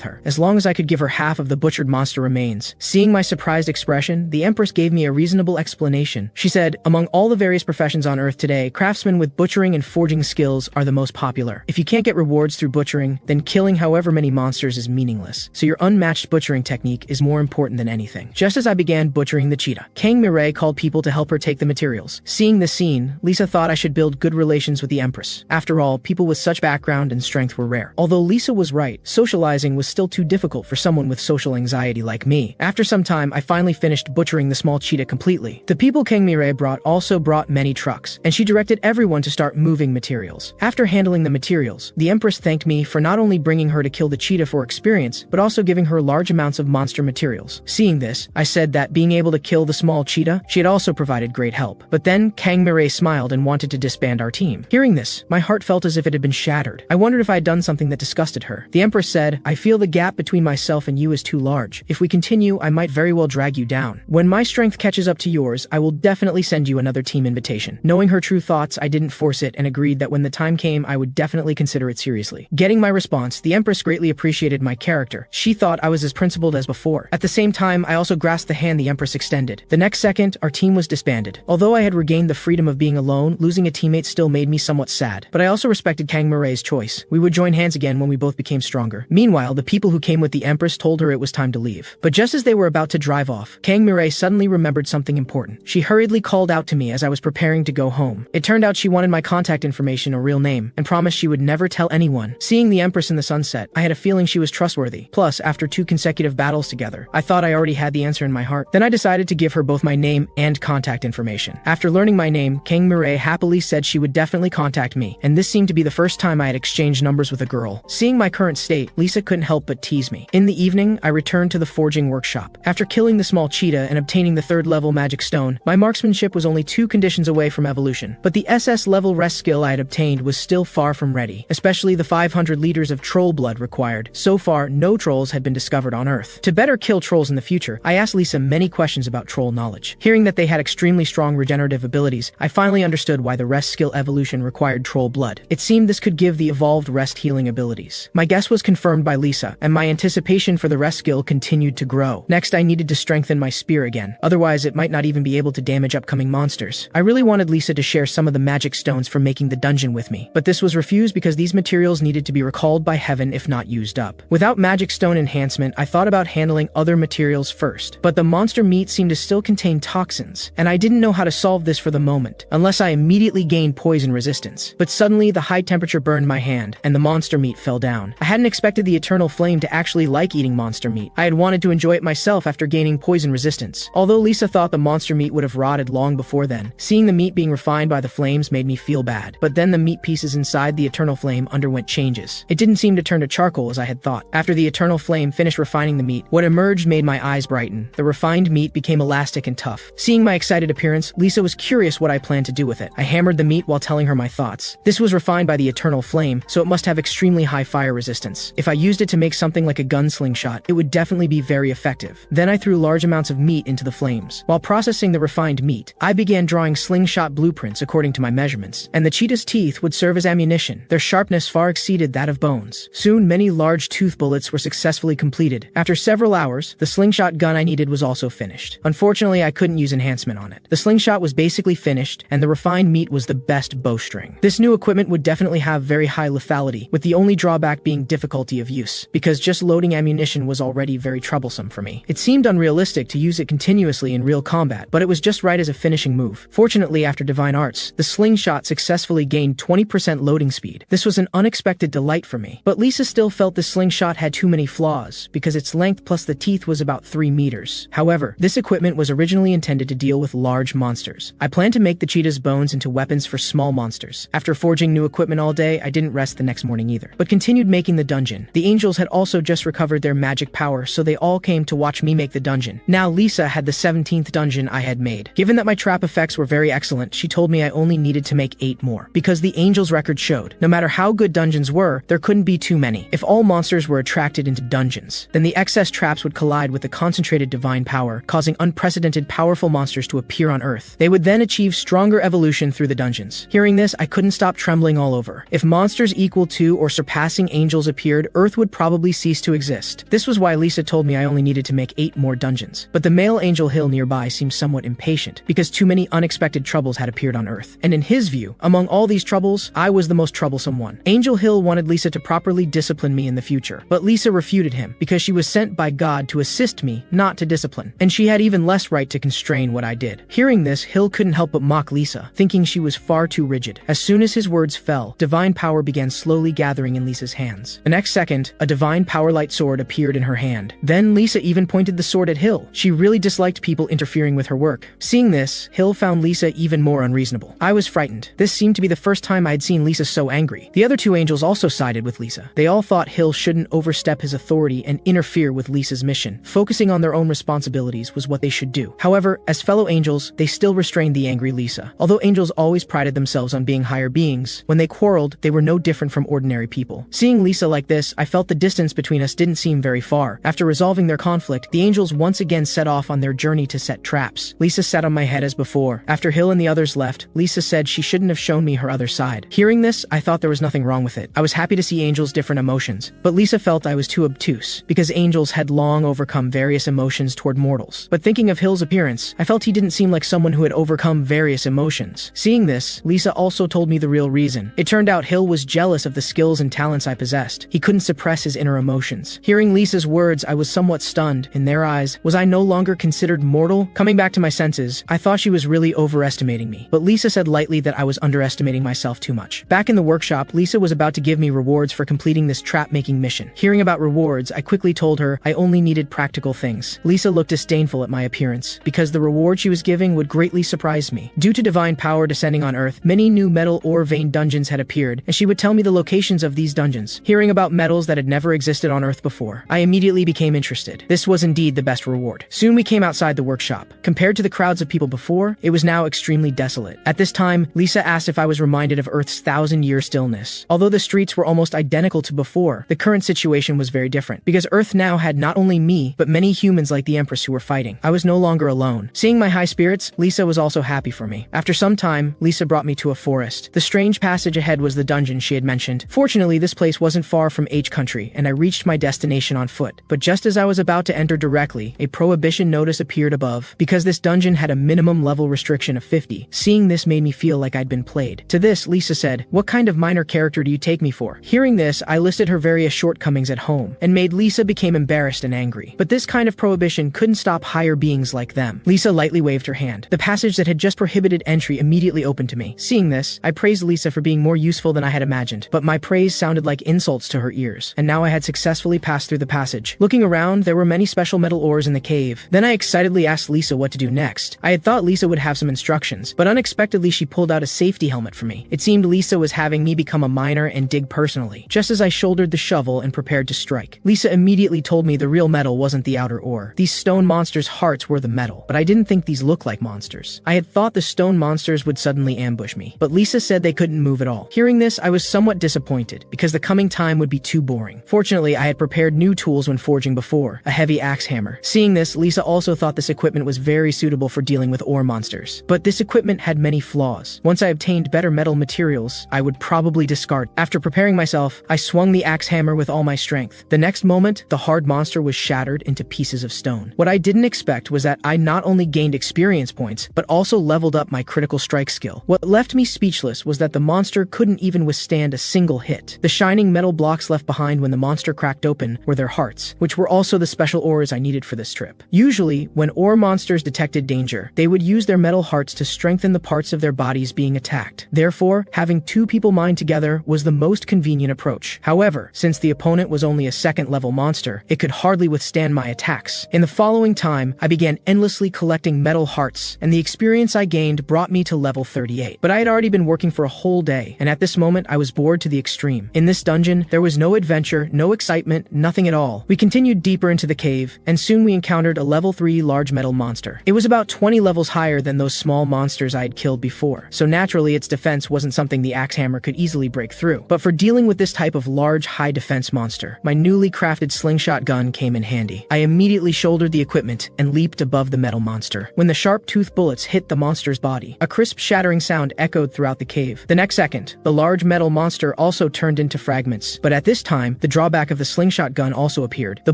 her, as long as I could give her half of the butchered monster remains. Seeing my surprised expression, the Empress gave me a reasonable explanation. She said, among all the various professions on Earth today, craftsmen with butchering and forging skills are the most popular. If you can't get rewards through butchering, then killing however many monsters is meaningless. So your unmatched butchering technique is more important than anything. Just as I began butchering the cheetah, Kang Mirai called people to help her take the materials. Seeing this scene, Lisa thought I should build good relations with the Empress. After all, people with such background and strength were rare. Although Lisa was right, socializing was still too difficult for someone with social anxiety like me. After some time, I finally finished butchering the small cheetah completely. The people Kang Mirai brought also brought many trucks, and she directed everyone to start moving materials. After handling the materials, the Empress thanked me for not only bringing her to kill the cheetah for experience, but also giving her large amounts of monster materials. Seeing this, I said that being able to kill the small cheetah, she had also provided great help. But then, Kang Mirai smiled and wanted to disband our team. Hearing this, my heart felt as if it had been shattered. I wondered if I had done something that disgusted her. The Empress said, I feel the gap between myself and you is too large. If we continue, I might very well drag you down. When my strength catches up to yours, I will definitely send you another team invitation. Knowing her true thoughts, I didn't force it and agreed that when the time came, I would definitely consider it seriously. Getting my response, the Empress greatly appreciated my character. She thought I was as principled as before. At the same time, I also grasped the hand the Empress extended. The next second, our team was disbanded. Although I had regained the freedom of being alone, losing a teammate still made me somewhat sad. But I also respected Kang Mirai's choice. We would join hands again when we both became stronger. Meanwhile, the people who came with the Empress told her it was time to leave. But just as they were about to drive off, Kang Mirai suddenly remembered something important. She hurriedly called out to me as I was preparing to go home. It turned out she wanted my contact information or real name, and promised she would never tell anyone. Seeing the Empress in the sunset, I had a feeling she was trustworthy. Plus, after 2 consecutive battles together, I thought I already had the answer in my heart. Then I decided to give her both my name and contact information. After learning my name, Kang Mirai happily said she would definitely contact me, and this seemed to be the first time I had exchanged numbers with a girl. Seeing my current state, Lisa couldn't help but tease me. In the evening, I returned to the forging workshop. After killing the small cheetah and obtaining the 3rd level magic stone, my marksmanship was only 2 conditions away from evolution. But the SS level rest skill I had obtained was still far from ready, especially the 500 liters of troll blood required. So far, no trolls had been discovered on Earth. To better kill trolls in the future, I asked Lisa many questions about troll knowledge. Hearing that they had extremely strong regenerative abilities, I finally understood why the rest skill evolution required troll blood. It seemed this could give the evolved rest healing abilities. My guess was confirmed by Lisa, and my anticipation for the rest skill continued to grow. Next, I needed to strengthen my spear again. Otherwise, it might not even be able to damage upcoming monsters. I really wanted Lisa to share some of the magic stones for making the dungeon with me, but this was refused because these materials needed to be recalled by heaven if not used up. Without magic stone enhancement, I thought about handling other materials first, but the monster meat seemed to still contain toxins, and I didn't know how to solve this for the moment, unless I immediately gained poison resistance. But suddenly, the high temperature burned my hand, and the monster meat fell down. I hadn't expected the eternal flame to actually like eating monster meat. I had wanted to enjoy it myself after gaining poison resistance. Although Lisa thought the monster meat would have rotted long before then, seeing the meat being refined by the flames made me feel bad. But then the meat pieces inside the eternal flame underwent changes. It didn't seem to turn to charcoal as I had thought. After the eternal flame finished refining the meat, what emerged made my eyes brighten. The refined meat became elastic and tough. Seeing my excited appearance, Lisa was curious what I planned to do with it. I hammered the meat while telling her my thoughts. This was refined by the eternal flame, so it must have extremely high fire resistance. If I used it to make something like a gun slingshot, it would definitely be very effective. Then I threw large amounts of meat into the flames. While processing the refined meat, I began drawing slingshot blueprints according to my measurements, and the cheetah's teeth would serve as ammunition. Their sharpness far exceeded that of bones. Soon, many large tooth bullets were successfully completed. After several hours, the slingshot gun I needed was also finished. Unfortunately, I couldn't use enhancement on it. The slingshot was basically finished, and the refined meat was the best bowstring. This new equipment would definitely have very high lethality, with the only drawback being difficulty of use, because just loading ammunition was already very troublesome for me. It seemed unrealistic to use it continuously in real combat, but it was just right as a finishing move. Fortunately, after Divine Arts, the slingshot successfully gained 20% loading speed. This was an unexpected delight for me. But Lisa still felt the slingshot had too many flaws, because its length plus the teeth was about 3 meters. However, this equipment was originally intended to deal with large monsters. I planned to make the cheetah's bones into weapons for small monsters. After forging new equipment all day, I didn't rest the next morning either, but continued making the dungeon. The angels had also just recovered their magic power, so they all came to watch me make the dungeon. Now Lisa had the 17th dungeon I had made. Given that my trap effects were very excellent, she told me I only needed to make 8 more, because the angels' record showed, no matter how good dungeons were, there couldn't be too many. many. If all monsters were attracted into dungeons, then the excess traps would collide with the concentrated divine power, causing unprecedented powerful monsters to appear on Earth. They would then achieve stronger evolution through the dungeons. Hearing this, I couldn't stop trembling all over. If monsters equal to or surpassing angels appeared, Earth would probably cease to exist. This was why Lisa told me I only needed to make 8 more dungeons. But the male Angel Hill nearby seemed somewhat impatient, because too many unexpected troubles had appeared on Earth. And in his view, among all these troubles, I was the most troublesome one. Angel Hill wanted Lisa to properly discipline me in the future, but Lisa refuted him, because she was sent by God to assist me, not to discipline. And she had even less right to constrain what I did. Hearing this, Hill couldn't help but mock Lisa, thinking she was far too rigid. As soon as his words fell, divine power began slowly gathering in Lisa's hands. The next second, a divine power light sword appeared in her hand. Then Lisa even pointed the sword at Hill. She really disliked people interfering with her work. Seeing this, Hill found Lisa even more unreasonable. I was frightened. This seemed to be the first time I'd seen Lisa so angry. The other 2 angels also sided with Lisa. They all thought Hill shouldn't overstep his authority and interfere with Lisa's mission. Focusing on their own responsibilities was what they should do. However, as fellow angels, they still restrained the angry Lisa. Although angels always prided themselves on being higher beings, when they quarreled, they were no different from ordinary people. Seeing Lisa like this, I felt the distance between us didn't seem very far. After resolving their conflict, the angels once again set off on their journey to set traps. Lisa sat on my head as before. After Hill and the others left, Lisa said she shouldn't have shown me her other side. Hearing this, I thought there was nothing wrong with it. I was happy to see angels' different emotions, but Lisa felt I was too obtuse, because angels had long overcome various emotions toward mortals. But thinking of Hill's appearance, I felt he didn't seem like someone who had overcome various emotions. Seeing this, Lisa also told me the real reason. It turned out Hill was jealous of the skills and talents I possessed. He couldn't suppress his inner emotions. Hearing Lisa's words, I was somewhat stunned. In their eyes, was I no longer considered mortal? Coming back to my senses, I thought she was really overestimating me. But Lisa said lightly that I was underestimating myself too much. Back in the workshop, Lisa was about to give me rewards for completing this trap-making mission. Hearing about rewards, I quickly told her I only needed practical things. Lisa looked disdainful at my appearance, because the reward she was giving would greatly surprise me. Due to divine power descending on Earth, many new metal ore vein dungeons had appeared, and she would tell me the locations of these dungeons. Hearing about metals that had never existed on Earth before, I immediately became interested. This was indeed the best reward. Soon we came outside the workshop. Compared to the crowds of people before, it was now extremely desolate. At this time, Lisa asked if I was reminded of Earth's 1,000-year stillness. Although the streets were almost identical to before, the current situation was very different, because Earth now had not only me, but many humans like the Empress who were fighting. I was no longer alone. Seeing my high spirits, Lisa was also happy for me. After some time, Lisa brought me to a forest. The strange passage ahead was the dungeon she had mentioned. Fortunately, this place wasn't far from H Country, and I reached my destination on foot. But just as I was about to enter directly, a prohibition notice appeared above, because this dungeon had a minimum level restriction of 50. Seeing this made me feel like I'd been played. To this, Lisa said, "What kind of minor character do you take me for?" Hearing this, I listed her various shortcomings at home, and made Lisa become embarrassed and angry. But this kind of prohibition couldn't stop higher beings like them. Lisa lightly waved her hand. The passage that had just prohibited entry immediately opened to me. Seeing this, I praised Lisa for being more useful than I had imagined, but my praise sounded like insults to her ears, and now I had successfully passed through the passage. Looking around, there were many special metal ores in the cave. Then I excitedly asked Lisa what to do next. I had thought Lisa would have some instructions, but unexpectedly she pulled out a safety helmet for me. It seemed Lisa was having me become a miner and dig personally, just as I shouldered the shovel and prepared to strike. Lisa immediately told me the real metal wasn't the outer ore. These stone monsters' hearts were the metal, but I didn't think these looked like monsters. I had thought the stone monsters would suddenly ambush me, but Lisa said they couldn't move at all. Hearing this, I was somewhat disappointed, because the coming time would be too boring. Fortunately, I had prepared new tools when forging before, a heavy axe hammer. Seeing this, Lisa also thought this equipment was very suitable for dealing with ore monsters. But this equipment had many flaws. Once I obtained better metal materials, I would probably discard. After preparing myself, I swung the axe hammer with all my strength. The next moment, the hard monster was shattered into pieces of stone. What I didn't expect was that I not only gained experience points, but also leveled up my critical strike skill. What left me speechless was that the monster couldn't even withstand a single hit. The shining metal blocks left behind when the monster cracked open were their hearts, which were also the special ores I needed for this trip. Usually, when ore monsters detected danger, they would use their metal hearts to strengthen the parts of their bodies being attacked. Therefore, having two people mine together was the most convenient approach. However, since the opponent was only a second-level monster, it could hardly withstand my attacks. In the following time, I began endlessly collecting metal hearts, and the experience I gained brought me to level 38. But I had already been working for a whole day, and at this moment I was bored to the extreme. In this dungeon, there was no adventure, no excitement, nothing at all. We continued deeper into the cave, and soon we encountered a level 3 large metal monster. It was about 20 levels higher than those small monsters I had killed before, so naturally its defense wasn't something the axe hammer could easily break through. But for dealing with this type of large high-defense monster. My newly crafted slingshot gun came in handy. I immediately shouldered the equipment and leaped above the metal monster. When the sharp-toothed bullets hit the monster's body, a crisp shattering sound echoed throughout the cave. The next second, the large metal monster also turned into fragments. But at this time, the drawback of the slingshot gun also appeared. The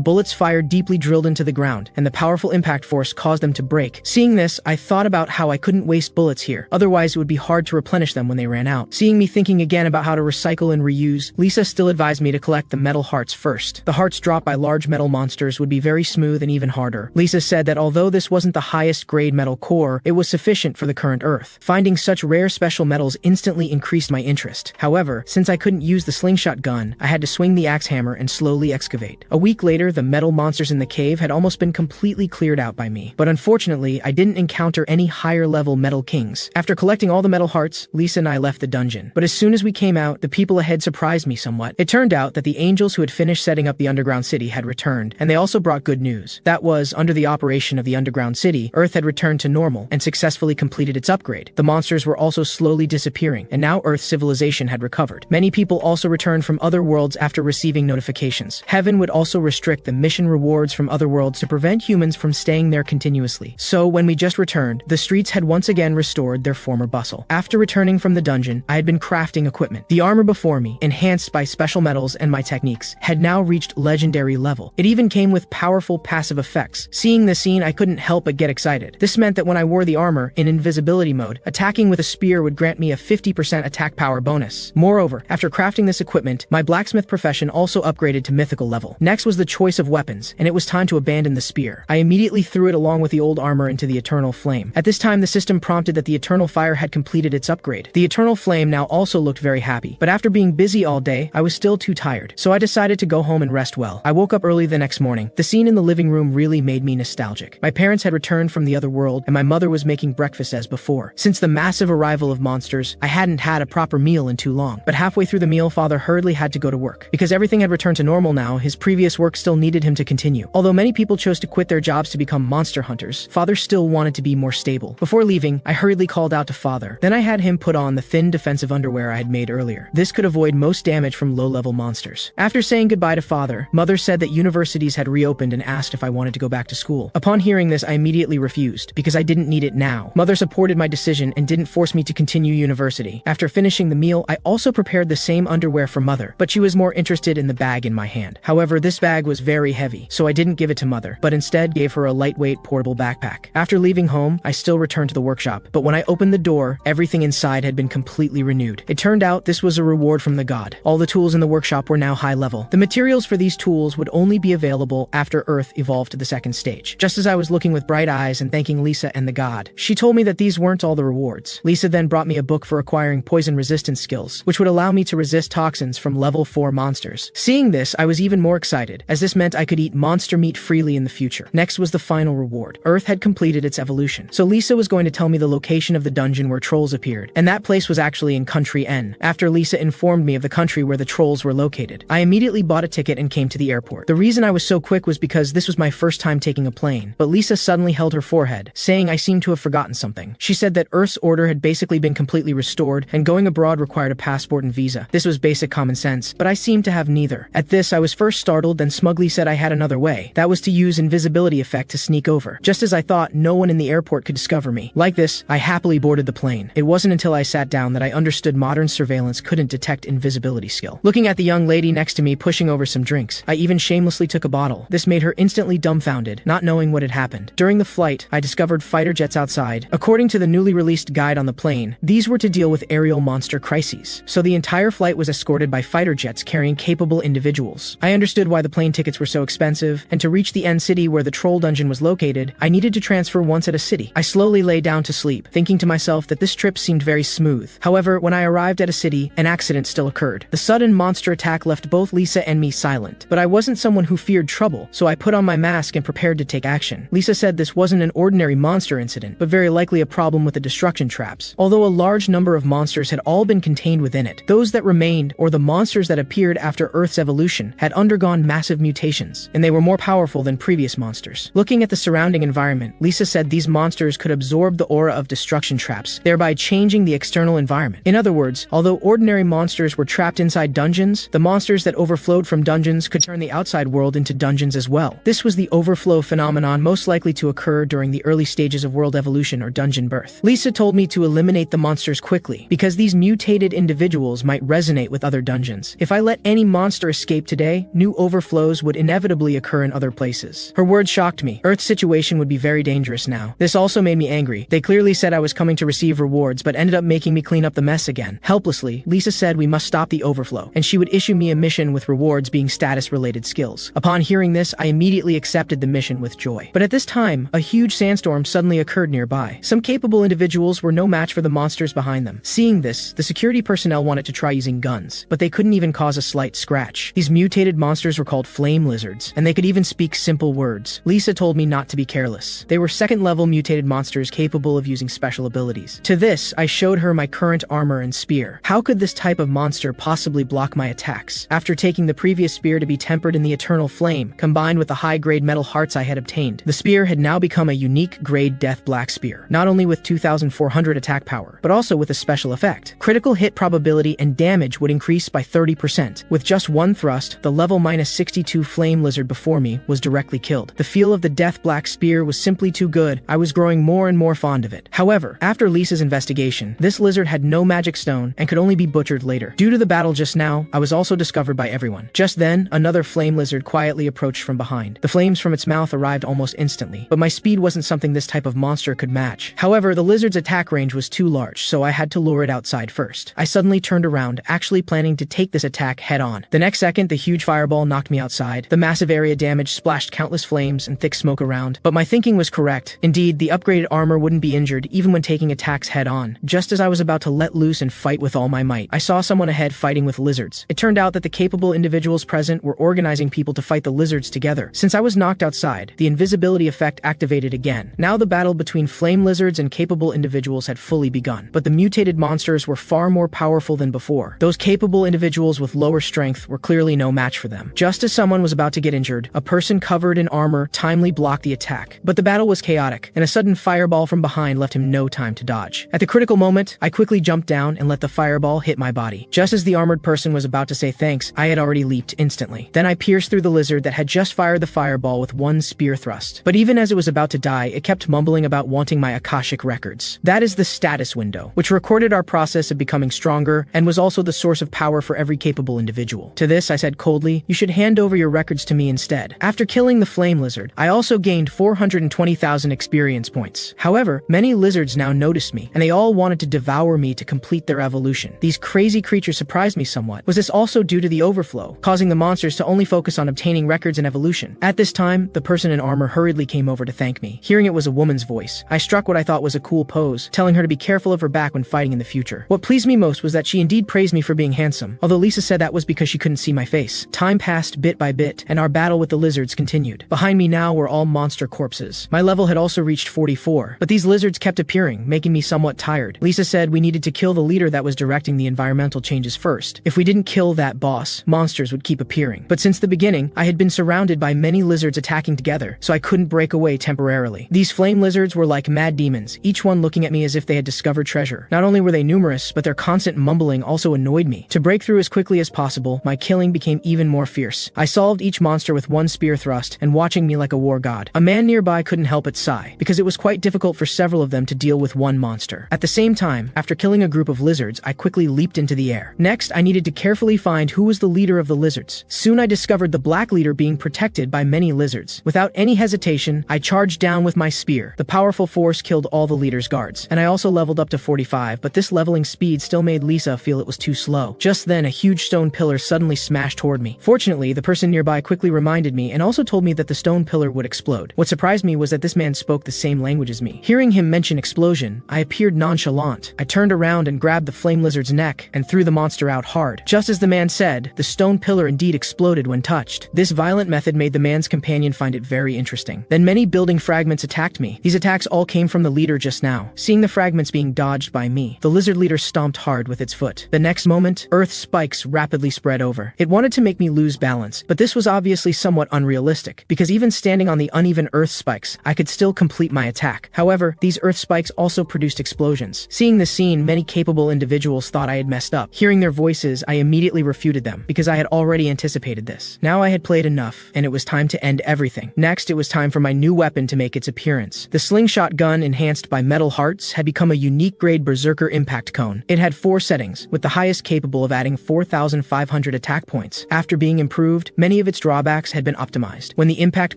bullets fired deeply drilled into the ground, and the powerful impact force caused them to break. Seeing this, I thought about how I couldn't waste bullets here. Otherwise, it would be hard to replenish them when they ran out. Seeing me thinking again about how to recycle and reuse, Lisa still advised me to collect the metal hearts first. The hearts dropped by large metal monsters would be very smooth and even harder. Lisa said that although this wasn't the highest grade metal core, it was sufficient for the current Earth. Finding such rare special metals instantly increased my interest. However, since I couldn't use the slingshot gun, I had to swing the axe hammer and slowly excavate. A week later, the metal monsters in the cave had almost been completely cleared out by me. But unfortunately, I didn't encounter any higher level metal kings. After collecting all the metal hearts, Lisa and I left the dungeon. But as soon as we came out, the people ahead surprised me somewhat. It turned out that the angels who had finished setting up the underground city had returned, and they also brought good news. That was, under the operation of the underground city, Earth had returned to normal and successfully completed its upgrade. The monsters were also slowly disappearing, and now Earth's civilization had recovered. Many people also returned from other worlds after receiving notifications. Heaven would also restrict the mission rewards from other worlds to prevent humans from staying there continuously. So when we just returned, the streets had once again restored their former bustle. After returning from the dungeon, I had been crafting equipment. The armor before me, enhanced by special metals and my techniques, had now reached legendary level. It even came with powerful passive effects. Seeing this scene, I couldn't help but get excited. This meant that when I wore the armor in invisibility mode, attacking with a spear would grant me a 50% attack power bonus. Moreover, after crafting this equipment, my blacksmith profession also upgraded to mythical level. Next was the choice of weapons, and it was time to abandon the spear. I immediately threw it along with the old armor into the Eternal Flame. At this time, the system prompted that the Eternal Fire had completed its upgrade. The Eternal Flame now also looked very happy, but after being busy all day, I was still too tired, so I decided to go home and rest well. I woke up early the next morning. The scene in the living room really made me nostalgic. My parents had returned from the other world, and my mother was making breakfast as before. Since the massive arrival of monsters, I hadn't had a proper meal in too long. But halfway through the meal, Father hurriedly had to go to work. Because everything had returned to normal now, his previous work still needed him to continue. Although many people chose to quit their jobs to become monster hunters, Father still wanted to be more stable. Before leaving, I hurriedly called out to Father. Then I had him put on the thin defensive underwear I had made earlier. This could avoid most damage from low-level monsters. After saying goodbye to Father, Mother said that universities had reopened and asked if I wanted to go back to school. Upon hearing this, I immediately refused, because I didn't need it now. Mother supported my decision and didn't force me to continue university. After finishing the meal, I also prepared the same underwear for Mother, but she was more interested in the bag in my hand. However, this bag was very heavy, so I didn't give it to Mother, but instead gave her a lightweight portable backpack. After leaving home, I still returned to the workshop, but when I opened the door, everything inside had been completely renewed. It turned out this was a reward from the god. All the tools in the workshop were now high level. The materials for these tools would only be available after Earth evolved to the second stage. Just as I was looking with bright eyes and thanking Lisa and the god, she told me that these weren't all the rewards. Lisa then brought me a book for acquiring poison resistance skills, which would allow me to resist toxins from level 4 monsters. Seeing this, I was even more excited, as this meant I could eat monster meat freely in the future. Next was the final reward. Earth had completed its evolution, so Lisa was going to tell me the location of the dungeon where trolls appeared, and that place was actually in Country N. After Lisa informed me of the country where the trolls were located, I immediately bought a ticket and came to the airport. The reason I was so quick was because this was my first time taking a plane, but Lisa suddenly held her forehead, saying I seemed to have forgotten something. She said that Earth's order had basically been completely restored, and going abroad required a passport and visa. This was basic common sense, but I seemed to have neither. At this, I was first startled, then smugly said I had another way. That was to use invisibility effect to sneak over. Just as I thought, no one in the airport could discover me. Like this, I happily boarded the plane. It wasn't until I sat down that I understood modern surveillance couldn't detect invisibility skill. Looking at the young lady next to me pushing over some drinks, I even shamelessly took a bottle. This made her instantly dumbfounded, not knowing what had happened. During the flight, I discovered fighter jets outside. According to the newly released guide on the plane, these were to deal with aerial monster crises. So the entire flight was escorted by fighter jets carrying capable individuals. I understood why the plane tickets were so expensive, and to reach the end city where the troll dungeon was located, I needed to transfer once at a city. I slowly lay down to sleep, thinking to myself that this trip seemed very smooth. However, when I arrived at a city, an accident still occurred. The sudden monster attack left both Lisa and me silent, but I wasn't someone who feared trouble, so I put on my mask and prepared to take action. Lisa said this wasn't an ordinary monster incident, but very likely a problem with the destruction traps. Although a large number of monsters had all been contained within it, those that remained, or the monsters that appeared after Earth's evolution, had undergone massive mutations, and they were more powerful than previous monsters. Looking at the surrounding environment, Lisa said these monsters could absorb the aura of destruction traps, thereby changing the external environment. In other words, although ordinary monsters were trapped inside dungeons dungeons, the monsters that overflowed from dungeons could turn the outside world into dungeons as well. This was the overflow phenomenon most likely to occur during the early stages of world evolution or dungeon birth. Lisa told me to eliminate the monsters quickly, because these mutated individuals might resonate with other dungeons. If I let any monster escape today, new overflows would inevitably occur in other places. Her words shocked me. Earth's situation would be very dangerous now. This also made me angry. They clearly said I was coming to receive rewards, but ended up making me clean up the mess again. Helplessly, Lisa said we must stop the overflow, and she would issue me a mission with rewards being status-related skills. Upon hearing this, I immediately accepted the mission with joy. But at this time, a huge sandstorm suddenly occurred nearby. Some capable individuals were no match for the monsters behind them. Seeing this, the security personnel wanted to try using guns, but they couldn't even cause a slight scratch. These mutated monsters were called flame lizards, and they could even speak simple words. Lisa told me not to be careless. They were second-level mutated monsters capable of using special abilities. To this, I showed her my current armor and spear. How could this type of monster possibly block my attacks? After taking the previous spear to be tempered in the eternal flame, combined with the high-grade metal hearts I had obtained, the spear had now become a unique grade death black spear, not only with 2,400 attack power, but also with a special effect. Critical hit probability and damage would increase by 30%. With just one thrust, the level -62 flame lizard before me was directly killed. The feel of the death black spear was simply too good. I was growing more and more fond of it. However, after Lisa's investigation, this lizard had no magic stone and could only be butchered later. Due to the battle just now, I was also discovered by everyone. Just then, another flame lizard quietly approached from behind. The flames from its mouth arrived almost instantly, but my speed wasn't something this type of monster could match. However, the lizard's attack range was too large, so I had to lure it outside first. I suddenly turned around, actually planning to take this attack head on. The next second, the huge fireball knocked me outside. The massive area damage splashed countless flames and thick smoke around, but my thinking was correct. Indeed, the upgraded armor wouldn't be injured even when taking attacks head on. Just as I was about to let loose and fight with all my might, I saw someone ahead fighting with lizards. It turned out that the capable individuals present were organizing people to fight the lizards together. Since I was knocked outside, the invisibility effect activated again. Now the battle between flame lizards and capable individuals had fully begun, but the mutated monsters were far more powerful than before. Those capable individuals with lower strength were clearly no match for them. Just as someone was about to get injured, a person covered in armor timely blocked the attack. But the battle was chaotic, and a sudden fireball from behind left him no time to dodge. At the critical moment, I quickly jumped down and let the fireball hit my body. Just as the armored person was about to say thanks, I had already leaped instantly. Then I pierced through the lizard that had just fired the fireball with one spear thrust. But even as it was about to die, it kept mumbling about wanting my Akashic records. That is the status window, which recorded our process of becoming stronger and was also the source of power for every capable individual. To this, I said coldly, "You should hand over your records to me instead." After killing the flame lizard, I also gained 420,000 experience points. However, many lizards now noticed me, and they all wanted to devour me to complete their evolution. These crazy creatures surprised me somewhat. Was this also due to the overflow, causing the monsters to only focus on obtaining records and evolution? At this time, the person in armor hurriedly came over to thank me. Hearing it was a woman's voice, I struck what I thought was a cool pose, telling her to be careful of her back when fighting in the future. What pleased me most was that she indeed praised me for being handsome, although Lisa said that was because she couldn't see my face. Time passed bit by bit, and our battle with the lizards continued. Behind me now were all monster corpses. My level had also reached 44, but these lizards kept appearing, making me somewhat tired. Lisa said we needed to kill the leader that was directing the environmental changes first. If we didn't kill that boss, monsters would keep appearing. But since the beginning, I had been surrounded by many lizards attacking together, so I couldn't break away temporarily. These flame lizards were like mad demons, each one looking at me as if they had discovered treasure. Not only were they numerous, but their constant mumbling also annoyed me. To break through as quickly as possible, my killing became even more fierce. I solved each monster with one spear thrust, and watching me like a war god. A man nearby couldn't help but sigh, because it was quite difficult for several of them to deal with one monster. At the same time, after killing a group of lizards, I quickly leaped into the air. Next, I needed to carefully find who was the leader of the lizards. Soon I discovered the black leader being protected by many lizards. Without any hesitation, I charged down with my spear. The powerful force killed all the leader's guards, and I also leveled up to 45, but this leveling speed still made Lisa feel it was too slow. Just then, a huge stone pillar suddenly smashed toward me. Fortunately, the person nearby quickly reminded me and also told me that the stone pillar would explode. What surprised me was that this man spoke the same language as me. Hearing him mention explosion, I appeared nonchalant. I turned around and grabbed the flame lizard's neck and threw the monster out hard. Just as the man said, the stone pillar indeed exploded when touched. This violent method made the man's companion find it very interesting. Then many building fragments attacked me. These attacks all came from the leader just now. Seeing the fragments being dodged by me, the lizard leader stomped hard with its foot. The next moment, earth spikes rapidly spread over. It wanted to make me lose balance, but this was obviously somewhat unrealistic, because even standing on the uneven earth spikes, I could still complete my attack. However, these earth spikes also produced explosions. Seeing this scene, many capable individuals thought I had messed up. Hearing their voices, I immediately refuted them, because I had already anticipated this. Now I had played enough, and it was time to end everything. Next, it was time for my new weapon to make its appearance. The slingshot gun, enhanced by metal hearts, had become a unique grade Berserker impact cone. It had 4 settings, with the highest capable of adding 4,500 attack points. After being improved, many of its drawbacks had been optimized. When the impact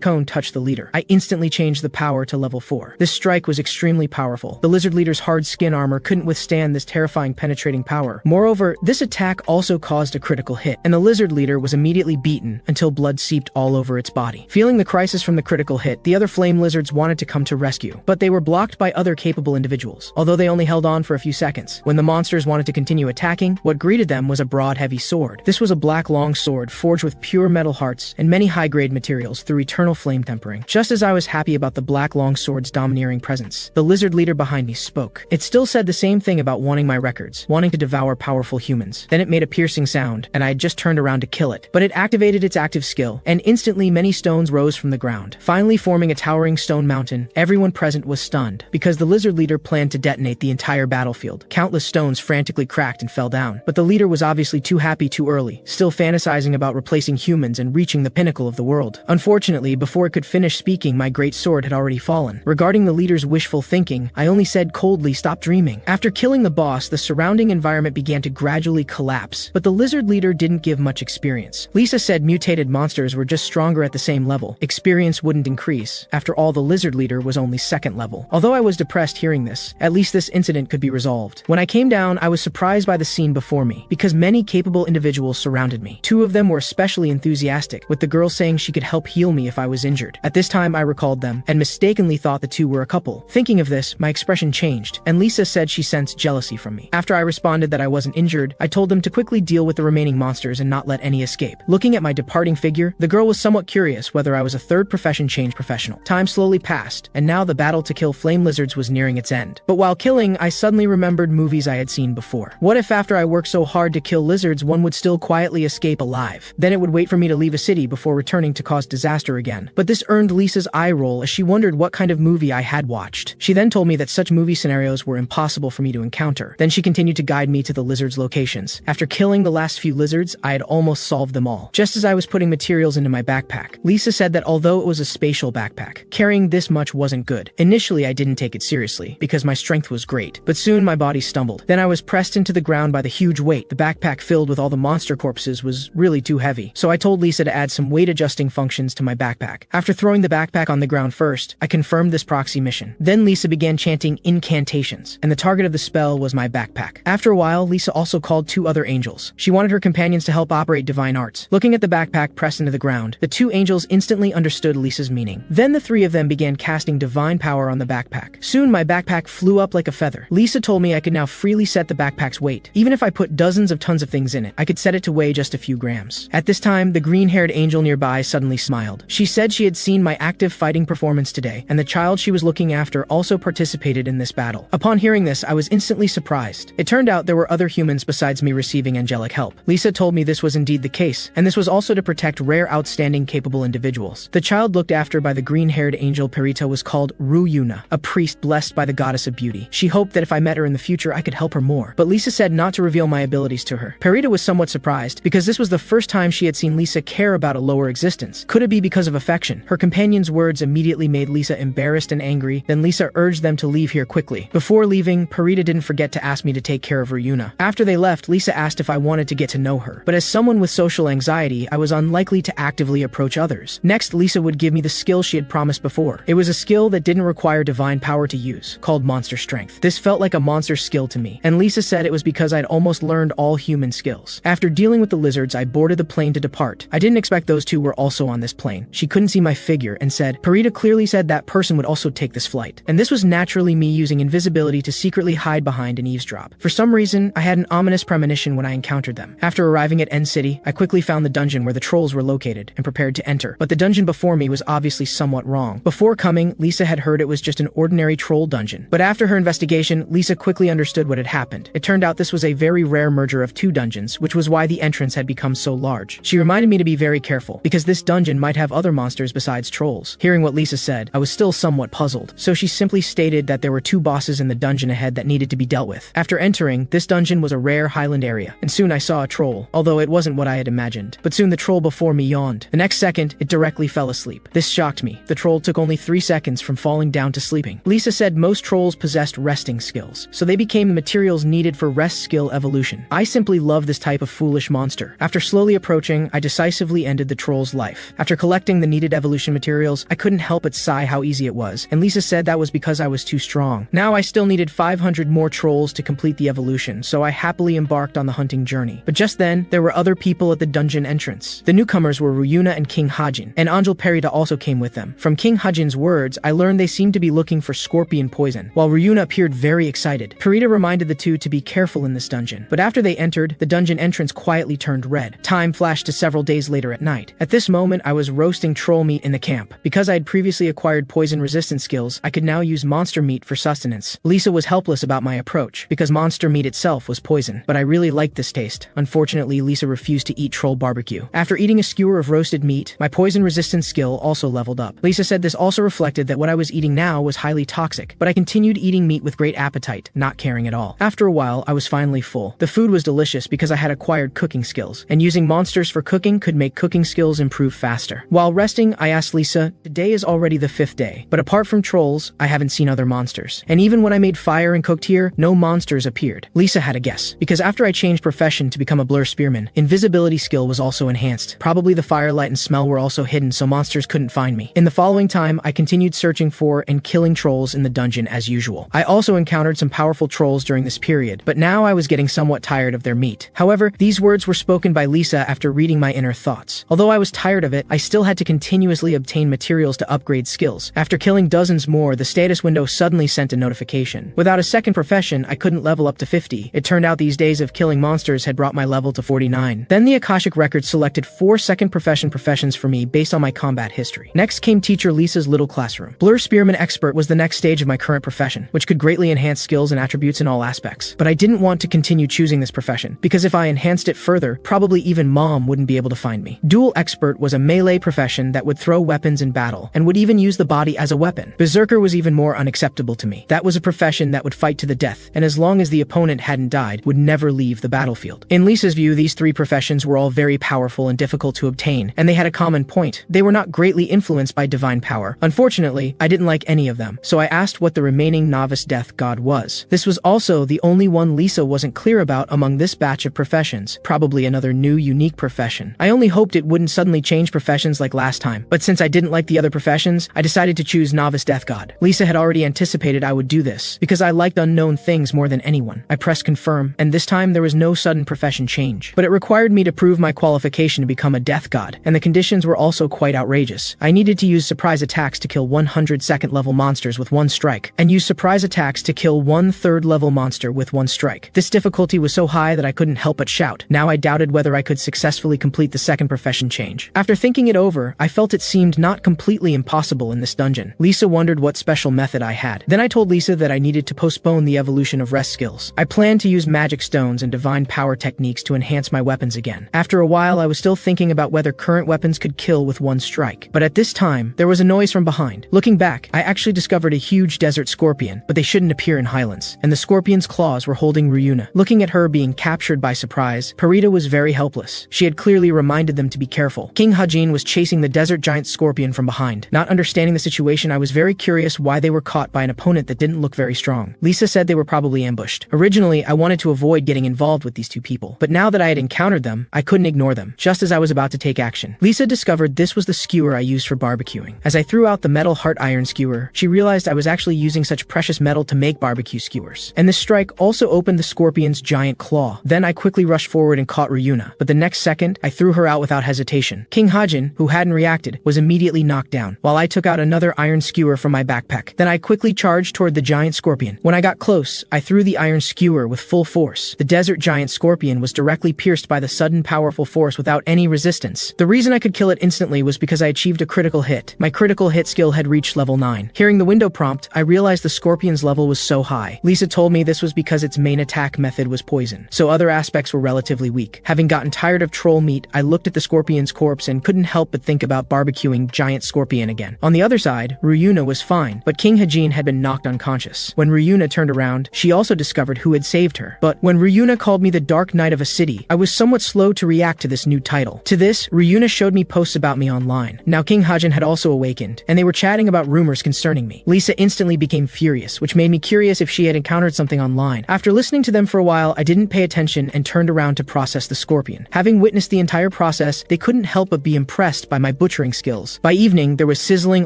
cone touched the leader, I instantly changed the power to level 4. This strike was extremely powerful. The lizard leader's hard skin armor couldn't withstand this terrifying penetrating power. Moreover, this attack also caused a critical hit, and the lizard leader was immediately beaten until blood seeped all over its body. Feeling the crisis from the critical hit, the other flame lizards wanted to come to rescue, but they were blocked by other capable individuals, although they only held on for a few seconds. When the monsters wanted to continue attacking, what greeted them was a broad, heavy sword. This was a black long sword forged with pure metal hearts and many high-grade materials through eternal flame tempering. Just as I was happy about the black long sword's domineering presence, the lizard leader behind me spoke. It still said the same thing about wanting my records, wanting to devour powerful humans. Then it made a piercing sound, and I had just turned around to kill it. But it activated its active skill, and instantly many stones rose from the ground, finally forming a towering stone mountain. Everyone present was stunned, because the lizard leader planned to detonate the entire battlefield. Countless stones frantically cracked and fell down, but the leader was obviously too happy too early, still fantasizing about replacing humans and reaching the pinnacle of the world. Unfortunately, before it could finish speaking, my great sword had already fallen. Regarding the leader's wishful thinking, I only said coldly, "Stop dreaming." After killing the boss, the surrounding environment began to gradually collapse, but the lizard leader didn't give much experience. Lisa said mutated monsters were just stronger at the same level. Experience wouldn't increase. After all, the lizard leader was only second level. Although I was depressed hearing this, at least this incident could be resolved. When I came down, I was surprised by the scene before me, because many capable individuals surrounded me. 2 of them were especially enthusiastic, with the girl saying she could help heal me if I was injured. At this time, I recalled them, and mistakenly thought the 2 were a couple. Thinking of this, my expression changed, and Lisa said she sensed jealousy from me. After I responded that I wasn't injured, I told them to quickly deal with the remaining monsters and not let any escape. Looking at my departing figure, the girl was somewhat curious whether I was a third profession change professional. Time slowly passed, and now the battle to kill flame lizards was nearing its end. But while killing, I suddenly remembered movies I had seen before. What if after I worked so hard to kill lizards, one would still quietly escape alive? Then it would wait for me to leave a city before returning to cause disaster again. But this earned Lisa's eye roll as she wondered what kind of movie I had watched. She then told me that such movie scenarios were impossible for me to encounter. Then she continued to guide me to the lizards' locations. After killing the last few lizards, I had almost solved them all. Just as I was putting materials into my backpack, Lisa said that although it was a spatial backpack, carrying this much wasn't good. Initially, I didn't take it seriously, because my strength was great, but soon my body stumbled. Then I was pressed into the ground by the huge weight. The backpack filled with all the monster corpses was really too heavy, so I told Lisa to add some weight adjusting functions to my backpack. After throwing the backpack on the ground first, I confirmed this proxy mission. Then Lisa began chanting incantations, and the target of the spell was my backpack. After a while, Lisa also called 2 other angels. She wanted her companions to help operate divine arts. Looking at the backpack pressed into the ground, the 2 angels instantly understood Lisa's meaning. Then the 3 of them began casting divine power on the backpack. Soon my backpack flew up like a feather. Lisa told me I could now freely set the backpack's weight. Even if I put dozens of tons of things in it, I could set it to weigh just a few grams. At this time, the green-haired angel nearby suddenly smiled. She said she had seen my active fighting performance today, and the child she was looking after also participated in this battle. Upon hearing this, I was instantly surprised. It turned out there were other humans besides me receiving angelic help. Lisa told me this was indeed the case, and this was also to protect rare, outstanding, capable individuals. The child looked after by the green-haired angel Perita was called Ruyuna, a priest blessed by the goddess of beauty. She hoped that if I met her in the future, I could help her more, but Lisa said not to reveal my abilities to her. Perita was somewhat surprised, because this was the first time she had seen Lisa care about a lower existence. Could it be because of affection? Her companion's words immediately made Lisa embarrassed and angry. Then Lisa urged them to leave here quickly. Before leaving, Perita didn't forget to ask me to take care of Ruyuna. After they left, Lisa asked if I wanted to get to know her, but as someone with social anxiety, I was unlikely to actively approach others. Next, Lisa would give me the skill she had promised before. It was a skill that didn't require divine power to use, called Monster Strength. This felt like a monster skill to me, and Lisa said it was because I'd almost learned all human skills. After dealing with the lizards, I boarded the plane to depart. I didn't expect those 2 were also on this plane. She couldn't see my figure and said, Perita clearly said that person would also take this flight. And this was naturally me using invisibility to secretly hide behind and eavesdrop. For some reason, I had an ominous premonition when I encountered them. After arriving at End City, I quickly found the dungeon where the trolls were located and prepared to enter, but the dungeon before me was obviously somewhat wrong. Before coming, Lisa had heard it was just an ordinary troll dungeon, but after her investigation, Lisa quickly understood what had happened. It turned out this was a very rare merger of 2 dungeons, which was why the entrance had become so large. She reminded me to be very careful, because this dungeon might have other monsters besides trolls. Hearing what Lisa said, I was still somewhat puzzled, so she simply stated that there were 2 bosses in the dungeon ahead that needed to be dealt with. After entering, this dungeon was a rare highland area, and and soon I saw a troll, although it wasn't what I had imagined. But soon the troll before me yawned. The next second, it directly fell asleep. This shocked me. The troll took only 3 seconds from falling down to sleeping. Lisa said most trolls possessed resting skills, so they became the materials needed for rest skill evolution. I simply love this type of foolish monster. After slowly approaching, I decisively ended the troll's life. After collecting the needed evolution materials, I couldn't help but sigh how easy it was, and Lisa said that was because I was too strong. Now I still needed 500 more trolls to complete the evolution, so I happily embarked on the hunting journey. But just then, there were other people at the dungeon entrance. The newcomers were Ryuna and King Hajin, and Angel Perita also came with them. From King Hajin's words, I learned they seemed to be looking for scorpion poison, while Ryuna appeared very excited. Perita reminded the two to be careful in this dungeon. But after they entered, the dungeon entrance quietly turned red. Time flashed to several days later at night. At this moment, I was roasting troll meat in the camp. Because I had previously acquired poison-resistant skills, I could now use monster meat for sustenance. Lisa was helpless about my approach, because monster meat itself was poison. But I really liked this taste. Unfortunately, Lisa refused to eat troll barbecue. After eating a skewer of roasted meat, my poison-resistant skill also leveled up. Lisa said this also reflected that what I was eating now was highly toxic, but I continued eating meat with great appetite, not caring at all. After a while, I was finally full. The food was delicious because I had acquired cooking skills, and using monsters for cooking could make cooking skills improve faster. While resting, I asked Lisa, today is already the 5th day, but apart from trolls, I haven't seen other monsters. And even when I made fire and cooked here, no monsters appeared. Lisa had a guess, because after I changed profession to become a blur spearman, invisibility skill was also enhanced. Probably the firelight and smell were also hidden so monsters couldn't find me. In the following time, I continued searching for and killing trolls in the dungeon as usual. I also encountered some powerful trolls during this period, but now I was getting somewhat tired of their meat. However, these words were spoken by Lisa after reading my inner thoughts. Although I was tired of it, I still had to continuously obtain materials to upgrade skills. After killing dozens more, the status window suddenly sent a notification. Without a second profession, I couldn't level up to 50. It turned out these days of killing monsters had brought my level to 49. Then the Akashic Records selected 4 second professions for me based on my combat history. Next came Teacher Lisa's little classroom. Blur Spearman Expert was the next stage of my current profession, which could greatly enhance skills and attributes in all aspects. But I didn't want to continue choosing this profession, because if I enhanced it further, probably even Mom wouldn't be able to find me. Duel Expert was a melee profession that would throw weapons in battle, and would even use the body as a weapon. Berserker was even more unacceptable to me. That was a profession that would fight to the death, and as long as the opponent hadn't died, would never leave the battlefield. In Lisa's view, these 3 professions were all very powerful and difficult to obtain, and they had a common point. They were not greatly influenced by divine power. Unfortunately, I didn't like any of them, so I asked what the remaining novice death god was. This was also the only one Lisa wasn't clear about among this batch of professions, probably another new, unique profession. I only hoped it wouldn't suddenly change professions like last time, but since I didn't like the other professions, I decided to choose novice death god. Lisa had already anticipated I would do this, because I liked unknown things more than anyone. I pressed confirm, and this time there was no sudden profession change, but it required me to prove my qualification to become a death god, and the conditions were also quite outrageous. I needed to use surprise attacks to kill 100 second level monsters with 1 strike, and use surprise attacks to kill 1 third level monster with 1 strike. This difficulty was so high that I couldn't help but shout. Now I doubted whether I could successfully complete the second profession change. After thinking it over, I felt it seemed not completely impossible in this dungeon. Lisa wondered what special method I had. Then I told Lisa that I needed to postpone the evolution of rest skills. I planned to use magic stones and divine power techniques to enhance my weapons again. After a while, I was still thinking about whether current weapons could kill with 1 strike. But at this time, there was a noise from behind. Looking back, I actually discovered a huge desert scorpion, but they shouldn't appear in Highlands, and the scorpion's claws were holding Ryuna. Looking at her being captured by surprise, Perita was very helpless. She had clearly reminded them to be careful. King Hajin was chasing the desert giant scorpion from behind. Not understanding the situation, I was very curious why they were caught by an opponent that didn't look very strong. Lisa said they were probably ambushed. Originally, I wanted to avoid getting involved with these 2 people, but now that I had encountered them, I couldn't ignore them. Just as I was about to take action, Lisa discovered this was the skewer I used for barbecuing. As I threw out the metal heart iron skewer, she realized I was actually using such precious metal to make barbecue skewers. And this strike also opened the scorpion's giant claw. Then I quickly rushed forward and caught Ryuna, but the next second, I threw her out without hesitation. King Hajin, who hadn't reacted, was immediately knocked down, while I took out another iron skewer from my backpack. Then I quickly charged toward the giant scorpion. When I got close, I threw the iron skewer with full force. The desert giant scorpion was directly pierced by the sudden powerful force without any resistance. The reason I could kill it instantly was because I achieved a critical hit. My critical hit skill had reached level 9. Hearing the window prompt, I realized the scorpion's level was so high. Lisa told me this was because its main attack method was poison, so other aspects were relatively weak. Having gotten tired of troll meat, I looked at the scorpion's corpse and couldn't help but think about barbecuing giant scorpion again. On the other side, Ryuna was fine, but King Hajin had been knocked unconscious. When Ryuna turned around, she also discovered who had saved her. But when Ryuna called me the the Dark Knight of a city, I was somewhat slow to react to this new title. To this, Ryuna showed me posts about me online. Now King Hajin had also awakened, and they were chatting about rumors concerning me. Lisa instantly became furious, which made me curious if she had encountered something online. After listening to them for a while, I didn't pay attention and turned around to process the scorpion. Having witnessed the entire process, they couldn't help but be impressed by my butchering skills. By evening, there was sizzling,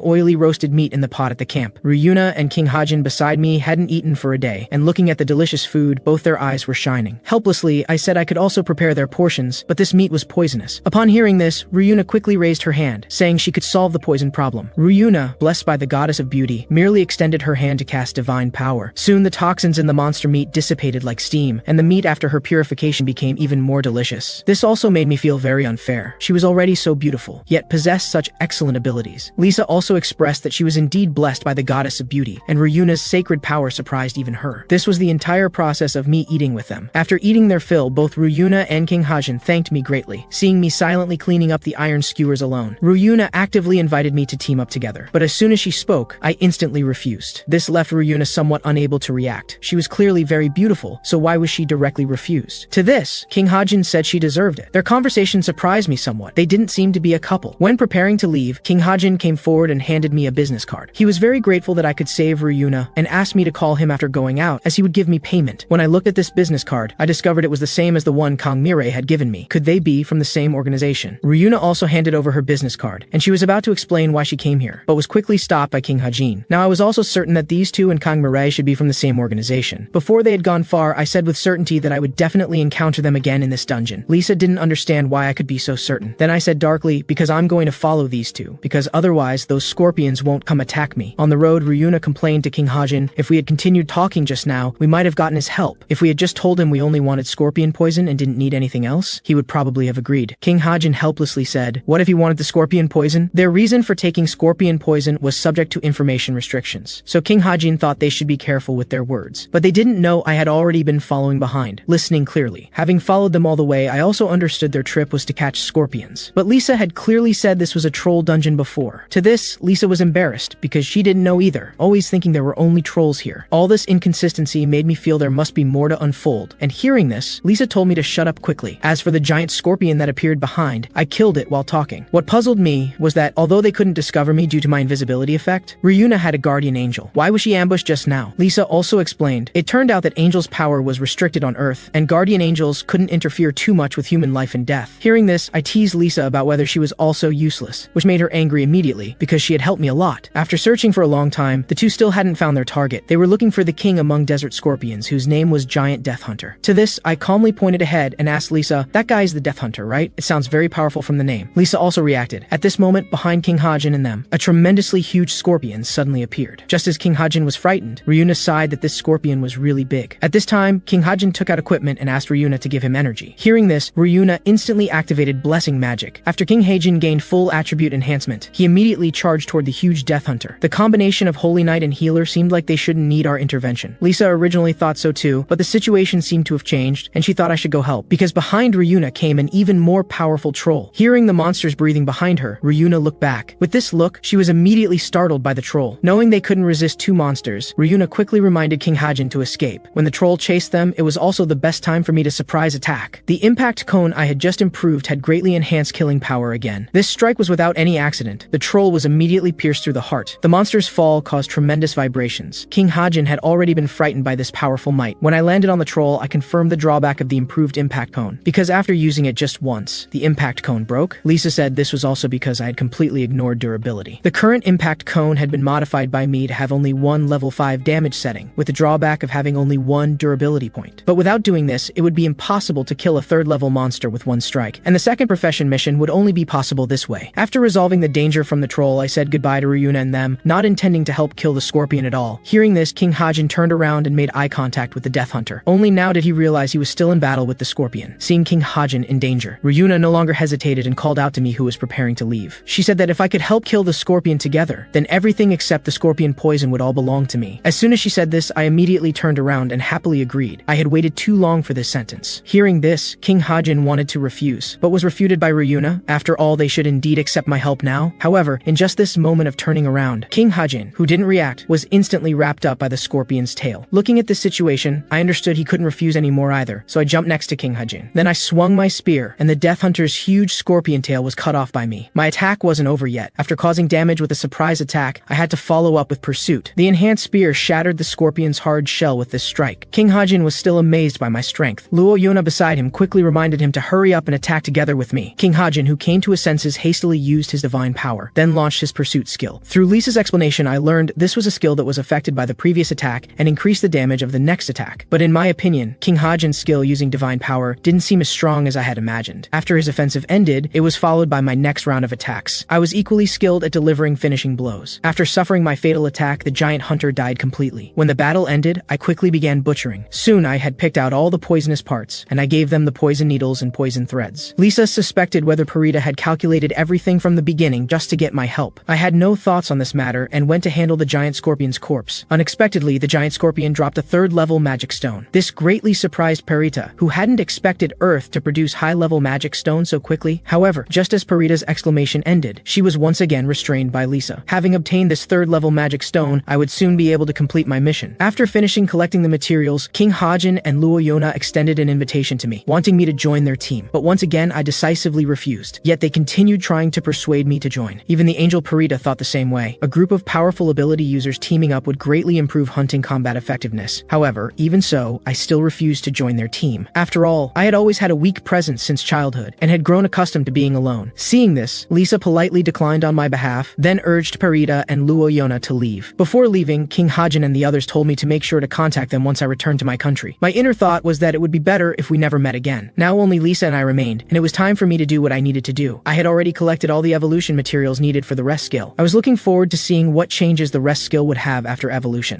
oily roasted meat in the pot at the camp. Ryuna and King Hajin beside me hadn't eaten for a day, and looking at the delicious food, both their eyes were shining. Helplessly, I said I could also prepare their portions, but this meat was poisonous. Upon hearing this, Ryuna quickly raised her hand, saying she could solve the poison problem. Ryuna, blessed by the goddess of beauty, merely extended her hand to cast divine power. Soon the toxins in the monster meat dissipated like steam, and the meat after her purification became even more delicious. This also made me feel very unfair. She was already so beautiful, yet possessed such excellent abilities. Lisa also expressed that she was indeed blessed by the goddess of beauty, and Ryuna's sacred power surprised even her. This was the entire process of me eating with them. After eating their fill, both Ryuna and King Hajin thanked me greatly, seeing me silently cleaning up the iron skewers alone. Ryuna actively invited me to team up together, but as soon as she spoke, I instantly refused. This left Ryuna somewhat unable to react. She was clearly very beautiful, so why was she directly refused? To this, King Hajin said she deserved it. Their conversation surprised me somewhat. They didn't seem to be a couple. When preparing to leave, King Hajin came forward and handed me a business card. He was very grateful that I could save Ryuna and asked me to call him after going out, as he would give me payment. When I looked at this business card, I discovered it was the same as the one Kang Mirai had given me. Could they be from the same organization? Ryuna also handed over her business card, and she was about to explain why she came here, but was quickly stopped by King Hajin. Now I was also certain that these two and Kang Mirai should be from the same organization. Before they had gone far, I said with certainty that I would definitely encounter them again in this dungeon. Lisa didn't understand why I could be so certain. Then I said darkly, because I'm going to follow these two, because otherwise those scorpions won't come attack me. On the road, Ryuna complained to King Hajin, if we had continued talking just now, we might have gotten his help. If we had just told him we only wanted scorpion poison and didn't need anything else, he would probably have agreed. King Hajin helplessly said, what if he wanted the scorpion poison? Their reason for taking scorpion poison was subject to information restrictions, so King Hajin thought they should be careful with their words. But they didn't know I had already been following behind, listening clearly. Having followed them all the way, I also understood their trip was to catch scorpions. But Lisa had clearly said this was a troll dungeon before. To this, Lisa was embarrassed, because she didn't know either, always thinking there were only trolls here. All this inconsistency made me feel there must be more to unfold, and hearing this, Lisa told me to shut up quickly. As for the giant scorpion that appeared behind, I killed it while talking. What puzzled me was that, although they couldn't discover me due to my invisibility effect, Ryuna had a guardian angel. Why was she ambushed just now? Lisa also explained, it turned out that angels' power was restricted on Earth, and guardian angels couldn't interfere too much with human life and death. Hearing this, I teased Lisa about whether she was also useless, which made her angry immediately, because she had helped me a lot. After searching for a long time, the two still hadn't found their target. They were looking for the king among desert scorpions, whose name was Giant Death Hunter. To this, I calmly pointed ahead and asked Lisa, that guy is the Death Hunter, right? It sounds very powerful from the name. Lisa also reacted. At this moment, behind King Hajin and them, a tremendously huge scorpion suddenly appeared. Just as King Hajin was frightened, Ryuna sighed that this scorpion was really big. At this time, King Hajin took out equipment and asked Ryuna to give him energy. Hearing this, Ryuna instantly activated Blessing Magic. After King Hajin gained full attribute enhancement, he immediately charged toward the huge Death Hunter. The combination of Holy Knight and Healer seemed like they shouldn't need our intervention. Lisa originally thought so too, but the situation seemed to have changed, and she thought I should go help, because behind Ryuna came an even more powerful troll. Hearing the monsters breathing behind her, Ryuna looked back. With this look, she was immediately startled by the troll. Knowing they couldn't resist two monsters, Ryuna quickly reminded King Hajin to escape. When the troll chased them, it was also the best time for me to surprise attack. The impact cone I had just improved had greatly enhanced killing power again. This strike was without any accident. The troll was immediately pierced through the heart. The monster's fall caused tremendous vibrations. King Hajin had already been frightened by this powerful might. When I landed on the troll, I confirmed the drawback of the improved impact cone, because after using it just once, the impact cone broke. Lisa said this was also because I had completely ignored durability. The current impact cone had been modified by me to have only one level 5 damage setting, with the drawback of having only one durability point. But without doing this, it would be impossible to kill a 3rd level monster with one strike, and the second profession mission would only be possible this way. After resolving the danger from the troll, I said goodbye to Ryuna and them, not intending to help kill the scorpion at all. Hearing this, King Hajin turned around and made eye contact with the Death Hunter. Only now did he realize he was still in battle with the scorpion. Seeing King Hajin in danger, Ryuna no longer hesitated and called out to me who was preparing to leave. She said that if I could help kill the scorpion together, then everything except the scorpion poison would all belong to me. As soon as she said this, I immediately turned around and happily agreed. I had waited too long for this sentence. Hearing this, King Hajin wanted to refuse, but was refuted by Ryuna. After all, they should indeed accept my help now. However, in just this moment of turning around, King Hajin, who didn't react, was instantly wrapped up by the scorpion's tail. Looking at this situation, I understood he couldn't refuse anymore either. either, so I jumped next to King Hajin. Then I swung my spear, and the Death Hunter's huge scorpion tail was cut off by me. My attack wasn't over yet. After causing damage with a surprise attack, I had to follow up with pursuit. The enhanced spear shattered the scorpion's hard shell with this strike. King Hajin was still amazed by my strength. Luo Yona beside him quickly reminded him to hurry up and attack together with me. King Hajin, who came to his senses, hastily used his divine power, then launched his pursuit skill. Through Lisa's explanation, I learned this was a skill that was affected by the previous attack and increased the damage of the next attack. But in my opinion, King Hajin's skill using divine power didn't seem as strong as I had imagined. After his offensive ended, it was followed by my next round of attacks. I was equally skilled at delivering finishing blows. After suffering my fatal attack, the giant hunter died completely. When the battle ended, I quickly began butchering. Soon I had picked out all the poisonous parts, and I gave them the poison needles and poison threads. Lisa suspected whether Parita had calculated everything from the beginning just to get my help. I had no thoughts on this matter and went to handle the giant scorpion's corpse. Unexpectedly, the giant scorpion dropped a third-level magic stone. This greatly surprised Parita, who hadn't expected Earth to produce high-level magic stone so quickly. However, just as Parita's exclamation ended, she was once again restrained by Lisa. Having obtained this third-level magic stone, I would soon be able to complete my mission. After finishing collecting the materials, King Hajin and Luo Yona extended an invitation to me, wanting me to join their team. But once again, I decisively refused. Yet they continued trying to persuade me to join. Even the angel Parita thought the same way. A group of powerful ability users teaming up would greatly improve hunting combat effectiveness. However, even so, I still refused to join their team. After all, I had always had a weak presence since childhood, and had grown accustomed to being alone. Seeing this, Lisa politely declined on my behalf, then urged Parita and Luo Yona to leave. Before leaving, King Hajin and the others told me to make sure to contact them once I returned to my country. My inner thought was that it would be better if we never met again. Now only Lisa and I remained, and it was time for me to do what I needed to do. I had already collected all the evolution materials needed for the rest skill. I was looking forward to seeing what changes the rest skill would have after evolution.